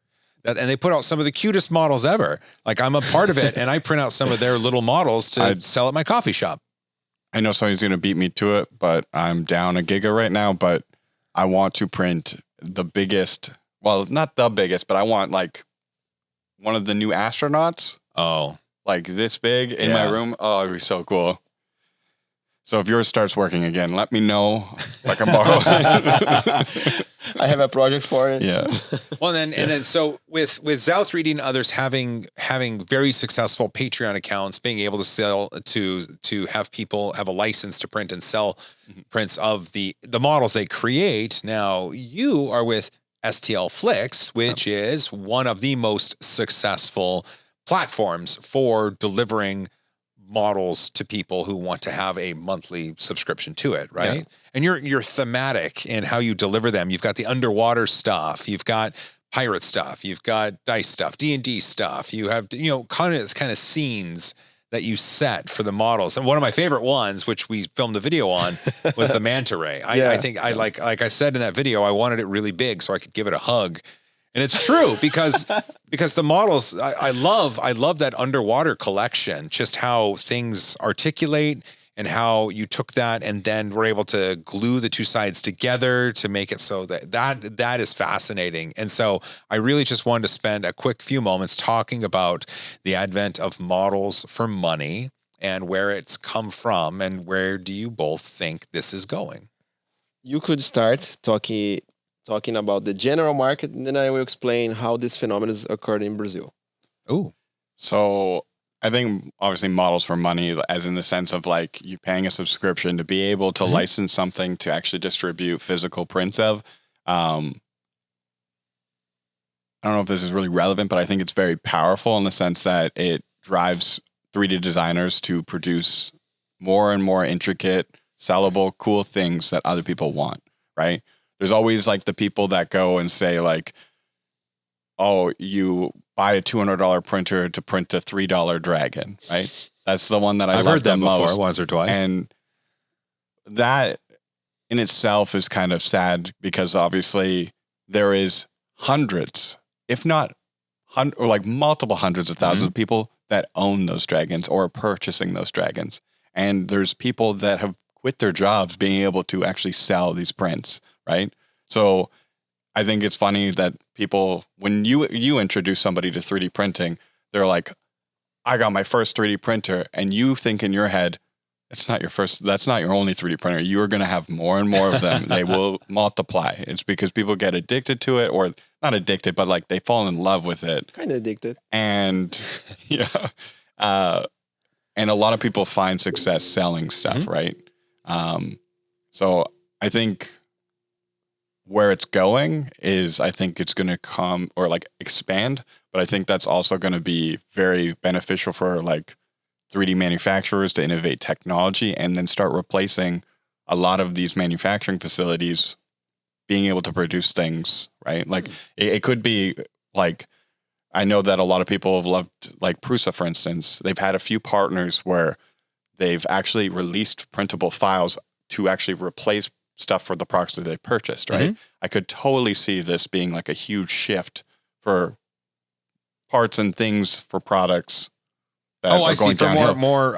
And they put out some of the cutest models ever. Like, I'm a part of it, and I print out some of their little models to sell at my coffee shop. I know somebody's going to beat me to it, but I'm down a giga right now. But I want to print the biggest, well, not the biggest, but I want like one of the new astronauts. Oh, like this big in my room. Oh, it'd be so cool. So if yours starts working again, let me know if I can borrow it. I have a project for it. Yeah. Well, and then so with Zal 3D and others having very successful Patreon accounts, being able to sell to have people have a license to print and sell prints of the models they create. Now you are with STLFlix, which is one of the most successful platforms for delivering models to people who want to have a monthly subscription to it, right? Yeah. And you're thematic in how you deliver them. You've got the underwater stuff, you've got pirate stuff, you've got dice stuff, D&D stuff. You have kind of scenes that you set for the models. And one of my favorite ones, which we filmed a video on, was the manta ray. I think I like I said in that video, I wanted it really big so I could give it a hug. And it's true because the models, I love that underwater collection, just how things articulate and how you took that and then were able to glue the two sides together to make it so that is fascinating. And so I really just wanted to spend a quick few moments talking about the advent of models for money and where it's come from, and where do you both think this is going? You could start talking about the general market, and then I will explain how this phenomenon has occurred in Brazil. Oh, so I think obviously models for money, as in the sense of like you paying a subscription to be able to license something to actually distribute physical prints of. I don't know if this is really relevant, but I think it's very powerful in the sense that it drives 3D designers to produce more and more intricate, sellable, cool things that other people want, right? There's always like the people that go and say like, oh, you buy a $200 printer to print a $3 dragon, right? That's the one that I've heard that before most. Once or twice. And that in itself is kind of sad because obviously there is hundreds, if not or like multiple hundreds of thousands of people that own those dragons or are purchasing those dragons. And there's people that have quit their jobs being able to actually sell these prints, right? So I think it's funny that people, when you introduce somebody to 3D printing, they're like, I got my first 3D printer, and you think in your head, that's not your only 3D printer. You're going to have more and more of them. They will multiply. It's because people get addicted to it, or not addicted, but like they fall in love with it. Kind of addicted. And and a lot of people find success selling stuff, right? So I think where it's going is, I think it's going to come or like expand, but I think that's also going to be very beneficial for like 3D manufacturers to innovate technology and then start replacing a lot of these manufacturing facilities being able to produce things, right? Like it could be like, I know that a lot of people have loved like Prusa, for instance. They've had a few partners where they've actually released printable files to actually replace stuff for the products that they purchased, right? I could totally see this being like a huge shift for parts and things for products. I see, for more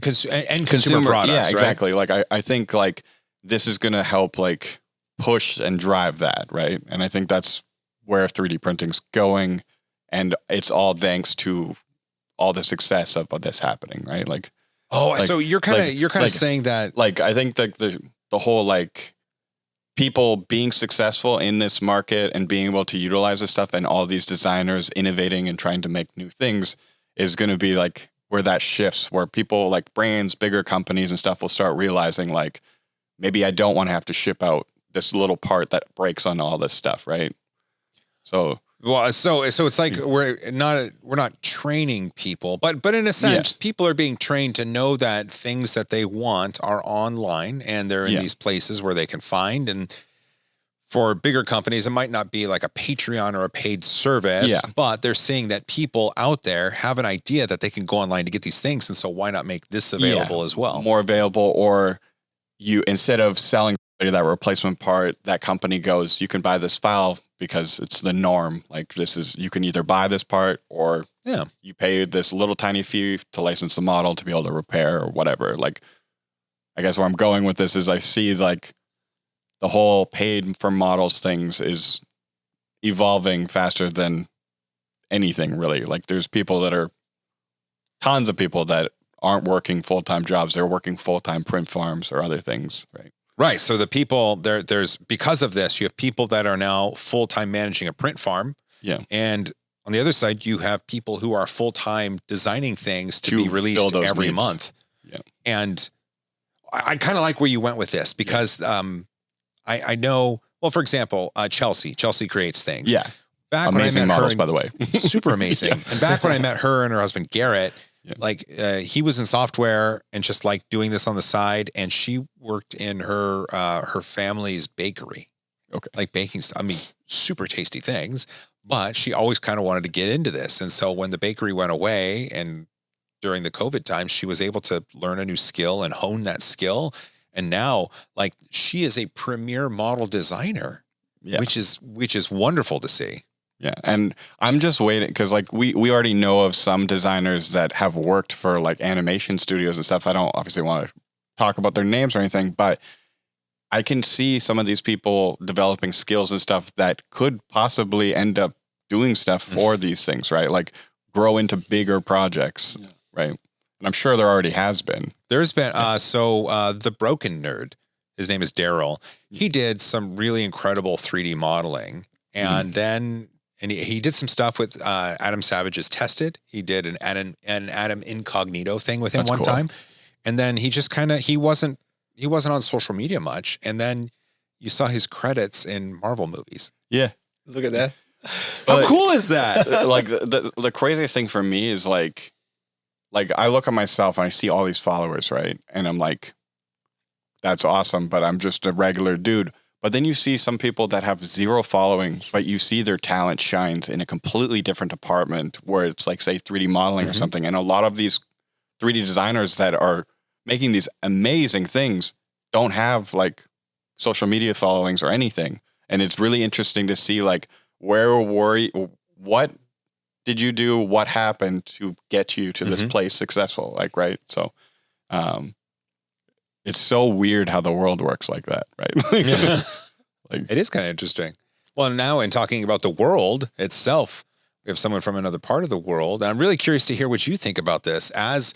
consumer products. Yeah, exactly. Right? Like I think like this is going to help like push and drive that, right? And I think that's where 3D printing's going, and it's all thanks to all the success of this happening, right? Like, so you're kind of saying that, like, I think that the whole like people being successful in this market and being able to utilize this stuff, and all these designers innovating and trying to make new things, is going to be like where that shifts, where people like brands, bigger companies and stuff will start realizing like, maybe I don't want to have to ship out this little part that breaks on all this stuff, right? So Well, so it's like we're not training people, but in a sense, people are being trained to know that things that they want are online and they're in these places where they can find. And for bigger companies, it might not be like a Patreon or a paid service, but they're seeing that people out there have an idea that they can go online to get these things. And so why not make this available as well? More available, or you, instead of selling that replacement part, that company goes, you can buy this file because it's the norm. Like you can either buy this part or you pay this little tiny fee to license the model to be able to repair or whatever. Like, I guess where I'm going with this is I see like the whole paid for models things is evolving faster than anything really. Like there's tons of people that aren't working full-time jobs. They're working full-time print farms or other things, right? Right. So the people there's because of this, you have people that are now full-time managing a print farm. Yeah. And on the other side, you have people who are full-time designing things to be released every month. Yeah. And I kind of like where you went with this because I know, well, for example, Chelsea creates things. Yeah. Back amazing when I met models, her, by the way. super amazing. And back when I met her and her husband, Garrett, like he was in software and just like doing this on the side. And she worked in her family's bakery. Okay. Like baking stuff. I mean, super tasty things, but she always kind of wanted to get into this. And so when the bakery went away and during the COVID time, she was able to learn a new skill and hone that skill. And now like she is a premier model designer, which is wonderful to see. Yeah. And I'm just waiting because like we already know of some designers that have worked for like animation studios and stuff. I don't obviously want to talk about their names or anything, but I can see some of these people developing skills and stuff that could possibly end up doing stuff for these things, right? Like grow into bigger projects, right? And I'm sure there already has been. There's been, the Broken Nerd, his name is Daryl. He did some really incredible 3D modeling. And then he did some stuff with Adam Savage's Tested. He did an Adam Incognito thing with him one time. And then he just he wasn't on social media much. And then you saw his credits in Marvel movies. Yeah. Look at that. How cool is that? Like the craziest thing for me is like I look at myself and I see all these followers, right? And I'm like, that's awesome, but I'm just a regular dude. But then you see some people that have zero following, but you see their talent shines in a completely different department where it's like, say, 3D modeling or something. And a lot of these 3D designers that are making these amazing things don't have like social media followings or anything. And it's really interesting to see like what did you do? What happened to get you to this place successful? Like, right. So, it's so weird how the world works like that, right? Like, it is kind of interesting. Well, now in talking about the world itself, we have someone from another part of the world. And I'm really curious to hear what you think about this as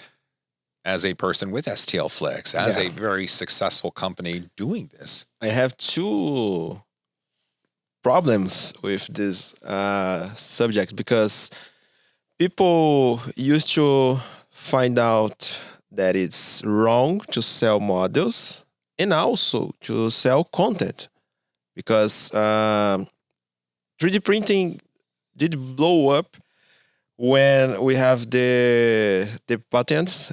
a person with STLFlix, as a very successful company doing this. I have two problems with this subject because people used to find out that it's wrong to sell models and also to sell content because 3D printing did blow up when we have the patents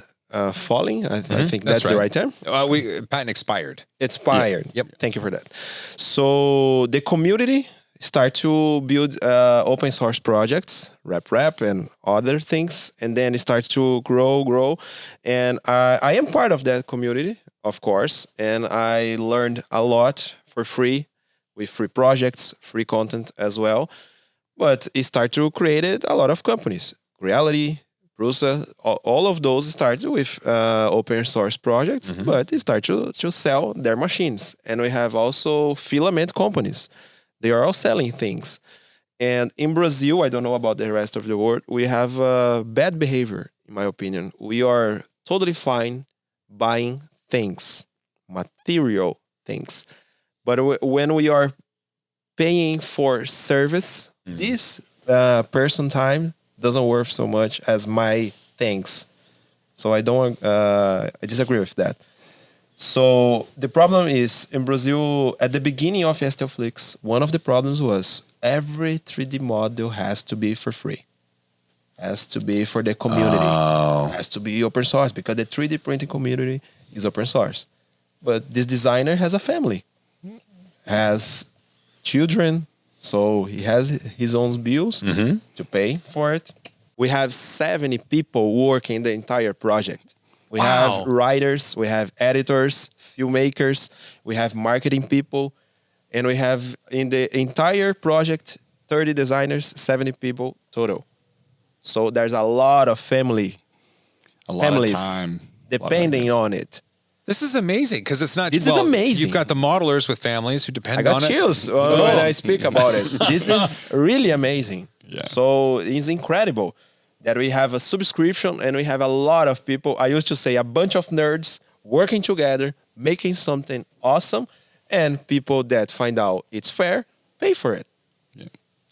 falling. I think that's the right term. Patent expired. Expired. Yep. Thank you for that. So the community start to build open source projects, RepRap and other things, and then it starts to grow. And I am part of that community, of course, and I learned a lot for free with free projects, free content as well. But it started to create a lot of companies. Reality, Prusa, all of those started with open source projects, but they start to sell their machines. And we have also filament companies. They are all selling things. And in Brazil, I don't know about the rest of the world, we have bad behavior, in my opinion. We are totally fine buying things, material things. But when we are paying for service, this person time doesn't worth so much as my things. So I disagree with that. So the problem is in Brazil, at the beginning of STLFlix, one of the problems was every 3D model has to be for free. Has to be for the community. Has to be open source because the 3D printing community is open source. But this designer has a family, has children, so he has his own bills to pay for it. We have 70 people working the entire project. We have writers, we have editors, filmmakers, we have marketing people, and we have in the entire project 30 designers, 70 people total. So there's a lot of families of time depending on it. This is amazing because it's not. This is amazing. You've got the modelers with families who depend on it. I got chills when I speak about it. This is really amazing. Yeah. So it's incredible that we have a subscription and we have a lot of people. I used to say a bunch of nerds working together, making something awesome, and people that find out it's fair, pay for it. Yeah.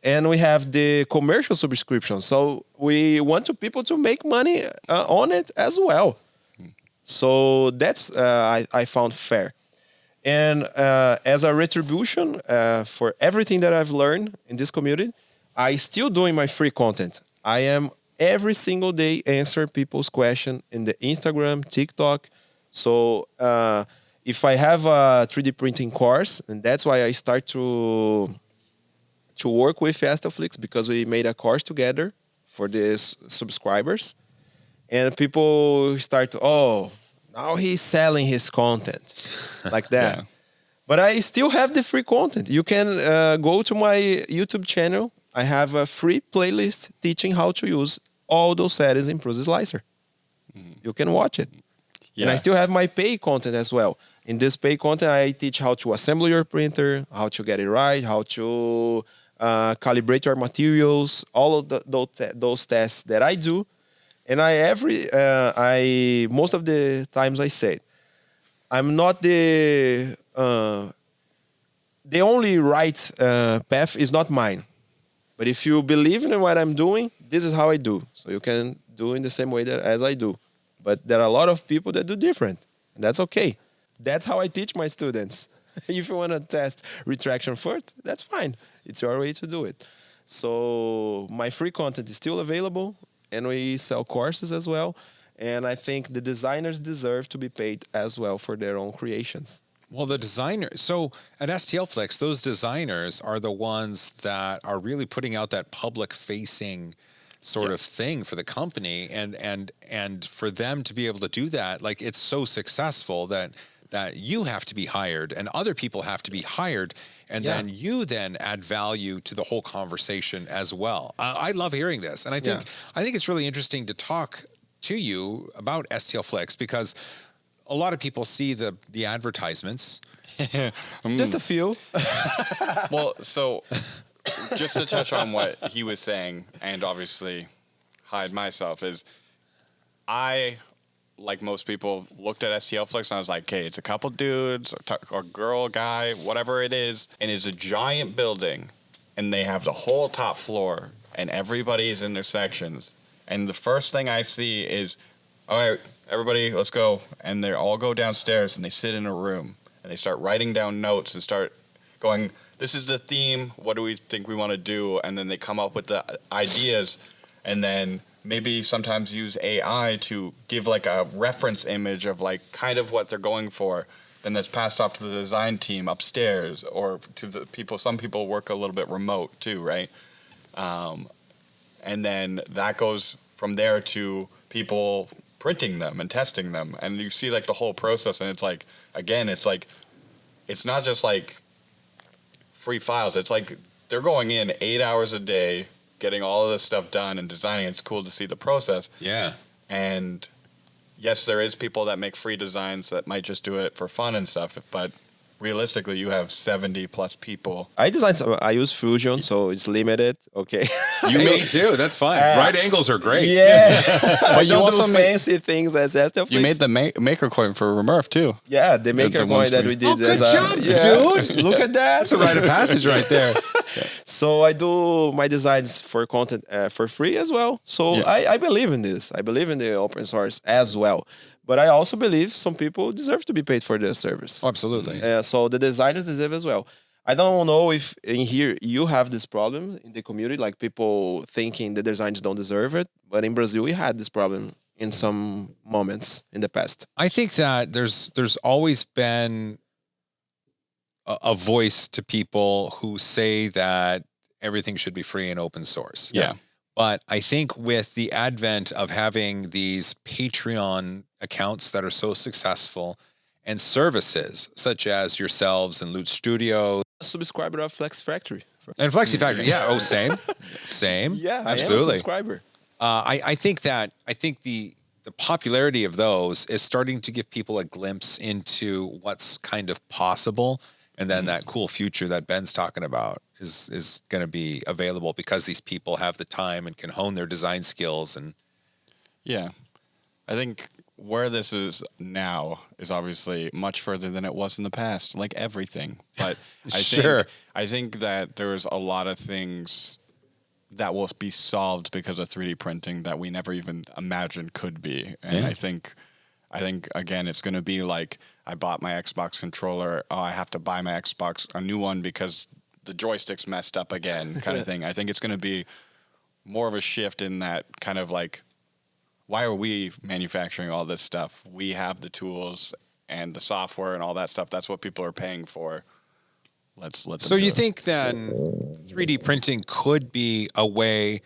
And we have the commercial subscription. So we want people to make money on it as well. So that's, I found fair. And as a retribution for everything that I've learned in this community, I still doing my free content. I am every single day answer people's question in the Instagram, TikTok. So if I have a 3D printing course, and that's why I start to work with STLFlix, because we made a course together for the subscribers. And people start to, now he's selling his content like that. Yeah. But I still have the free content. You can go to my YouTube channel. I have a free playlist teaching how to use all those settings in Process Slicer. You can watch it. Yeah. And I still have my pay content as well. In this pay content, I teach how to assemble your printer, how to get it right, how to calibrate your materials, all of those tests that I do. And most of the times I say, I'm not the only right path is not mine. But if you believe in what I'm doing, this is how I do. So you can do in the same way as I do. But there are a lot of people that do different. And that's okay. That's how I teach my students. If you want to test retraction first, that's fine. It's your way to do it. So my free content is still available. And we sell courses as well. And I think the designers deserve to be paid as well for their own creations. Well, the designers, so at STLFlix, those designers are the ones that are really putting out that public-facing sort of thing for the company, and for them to be able to do that, like it's so successful that you have to be hired and other people have to be hired, and then you then add value to the whole conversation as well. I love hearing this, and I think it's really interesting to talk to you about STLFlix because a lot of people see the advertisements. Just a few. Well, so just to touch on what he was saying, and obviously hide myself, is I, like most people, looked at STLFlix and I was like, okay, it's a couple dudes or girl, guy, whatever it is, and it's a giant building, and they have the whole top floor, and everybody's in their sections. And the first thing I see is, all right, everybody, let's go. And they all go downstairs and they sit in a room and they start writing down notes and start going, this is the theme. What do we think we want to do? And then they come up with the ideas and then maybe sometimes use AI to give like a reference image of like kind of what they're going for. Then that's passed off to the design team upstairs or to the people. Some people work a little bit remote too, right? And then that goes from there to people printing them and testing them. And you see like the whole process, and it's like, again, it's like, it's not just like free files. It's like they're going in 8 hours a day, getting all of this stuff done and designing. It's cool to see the process. Yeah. And yes, there is people that make free designs that might just do it for fun and stuff, but realistically, you have 70 plus people. I use Fusion, so it's limited. Okay. You me too. That's fine. Right angles are great. Yeah. But you also do fancy things as STLFlix. You made the maker coin for Remurf too. Yeah, the maker coin that we did. Good job, dude. Look at that. That's a rite of passage right there. So I do my designs for content for free as well. So I believe in this. I believe in the open source as well. But I also believe some people deserve to be paid for their service. Oh, absolutely. So the designers deserve as well. I don't know if in here you have this problem in the community, like people thinking the designers don't deserve it. But in Brazil, we had this problem in some moments in the past. I think that there's always been a voice to people who say that everything should be free and open source. Yeah. But I think with the advent of having these Patreon accounts that are so successful and services such as yourselves and Loot Studio, Subscriber of Flex Factory. and Flexi Factory. Yeah. Oh, same. Yeah, Absolutely. I am a subscriber. I think the popularity of those is starting to give people a glimpse into what's kind of possible. And then that cool future that Ben's talking about is going to be available because these people have the time and can hone their design skills. And yeah, I think where this is now is obviously much further than it was in the past, like everything. But I think that there's a lot of things that will be solved because of 3D printing that we never even imagined could be. And I think again, it's going to be like, I bought my Xbox controller. Oh, I have to buy my Xbox a new one because the joystick's messed up again, kind of thing. I think it's going to be more of a shift in that kind of like, why are we manufacturing all this stuff? We have the tools and the software and all that stuff. That's what people are paying for. Let's. So you think then 3D printing could be a way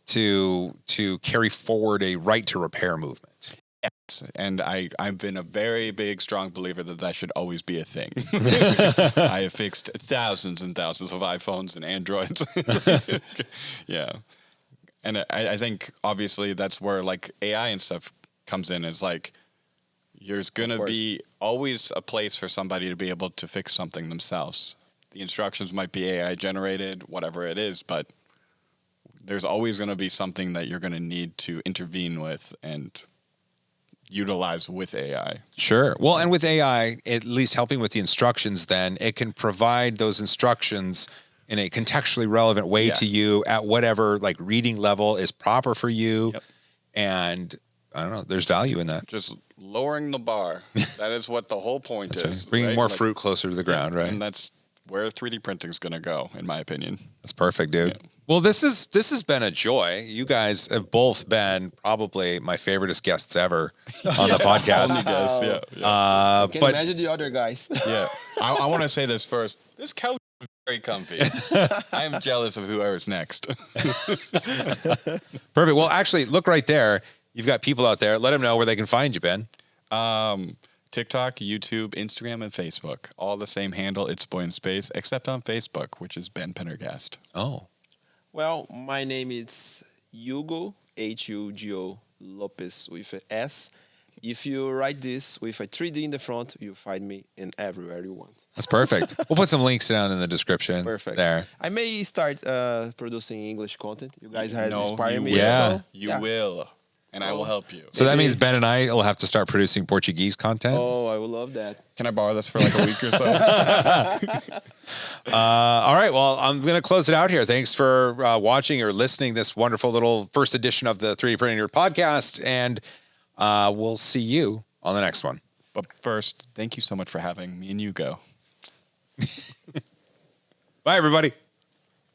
to carry forward a right to repair movement? And I've been a very big, strong believer that should always be a thing. I have fixed thousands and thousands of iPhones and Androids. Yeah. And I think, obviously, that's where, like, AI and stuff comes in. Is like, there's going to be always a place for somebody to be able to fix something themselves. The instructions might be AI generated, whatever it is, but there's always going to be something that you're going to need to intervene with and utilize with AI. Sure. Well, and with AI, at least helping with the instructions, then it can provide those instructions in a contextually relevant way to you at whatever like reading level is proper for you. Yep. And I don't know, there's value in that. Just lowering the bar. That is what the whole point is. Right. Bringing more fruit closer to the ground, right? And that's where 3D printing is going to go, in my opinion. That's perfect, dude. Yeah. Well, this has been a joy. You guys have both been probably my favoriteest guests ever on the podcast. I can imagine the other guys. Yeah. I want to say this first. This couch is very comfy. I am jealous of whoever's next. Perfect. Well, actually, look right there. You've got people out there. Let them know where they can find you, Ben. TikTok, YouTube, Instagram, and Facebook. All the same handle, ItsBoyInSpace, except on Facebook, which is Ben Pendergast. Oh. Well, my name is Hugo, Hugo Lopez with an S. If you write this with a 3D in the front, you'll find me in everywhere you want. That's perfect. We'll put some links down in the description. Perfect. There. I may start producing English content. You guys have inspired me. Yeah. So, you will. And I will help you. So that means Ben and I will have to start producing Portuguese content. Oh, I would love that. Can I borrow this for like a week or so? All right. Well, I'm going to close it out here. Thanks for watching or listening this wonderful little first edition of the 3D Printing Nerd podcast. And we'll see you on the next one. But first, thank you so much for having me and Hugo. Bye, everybody.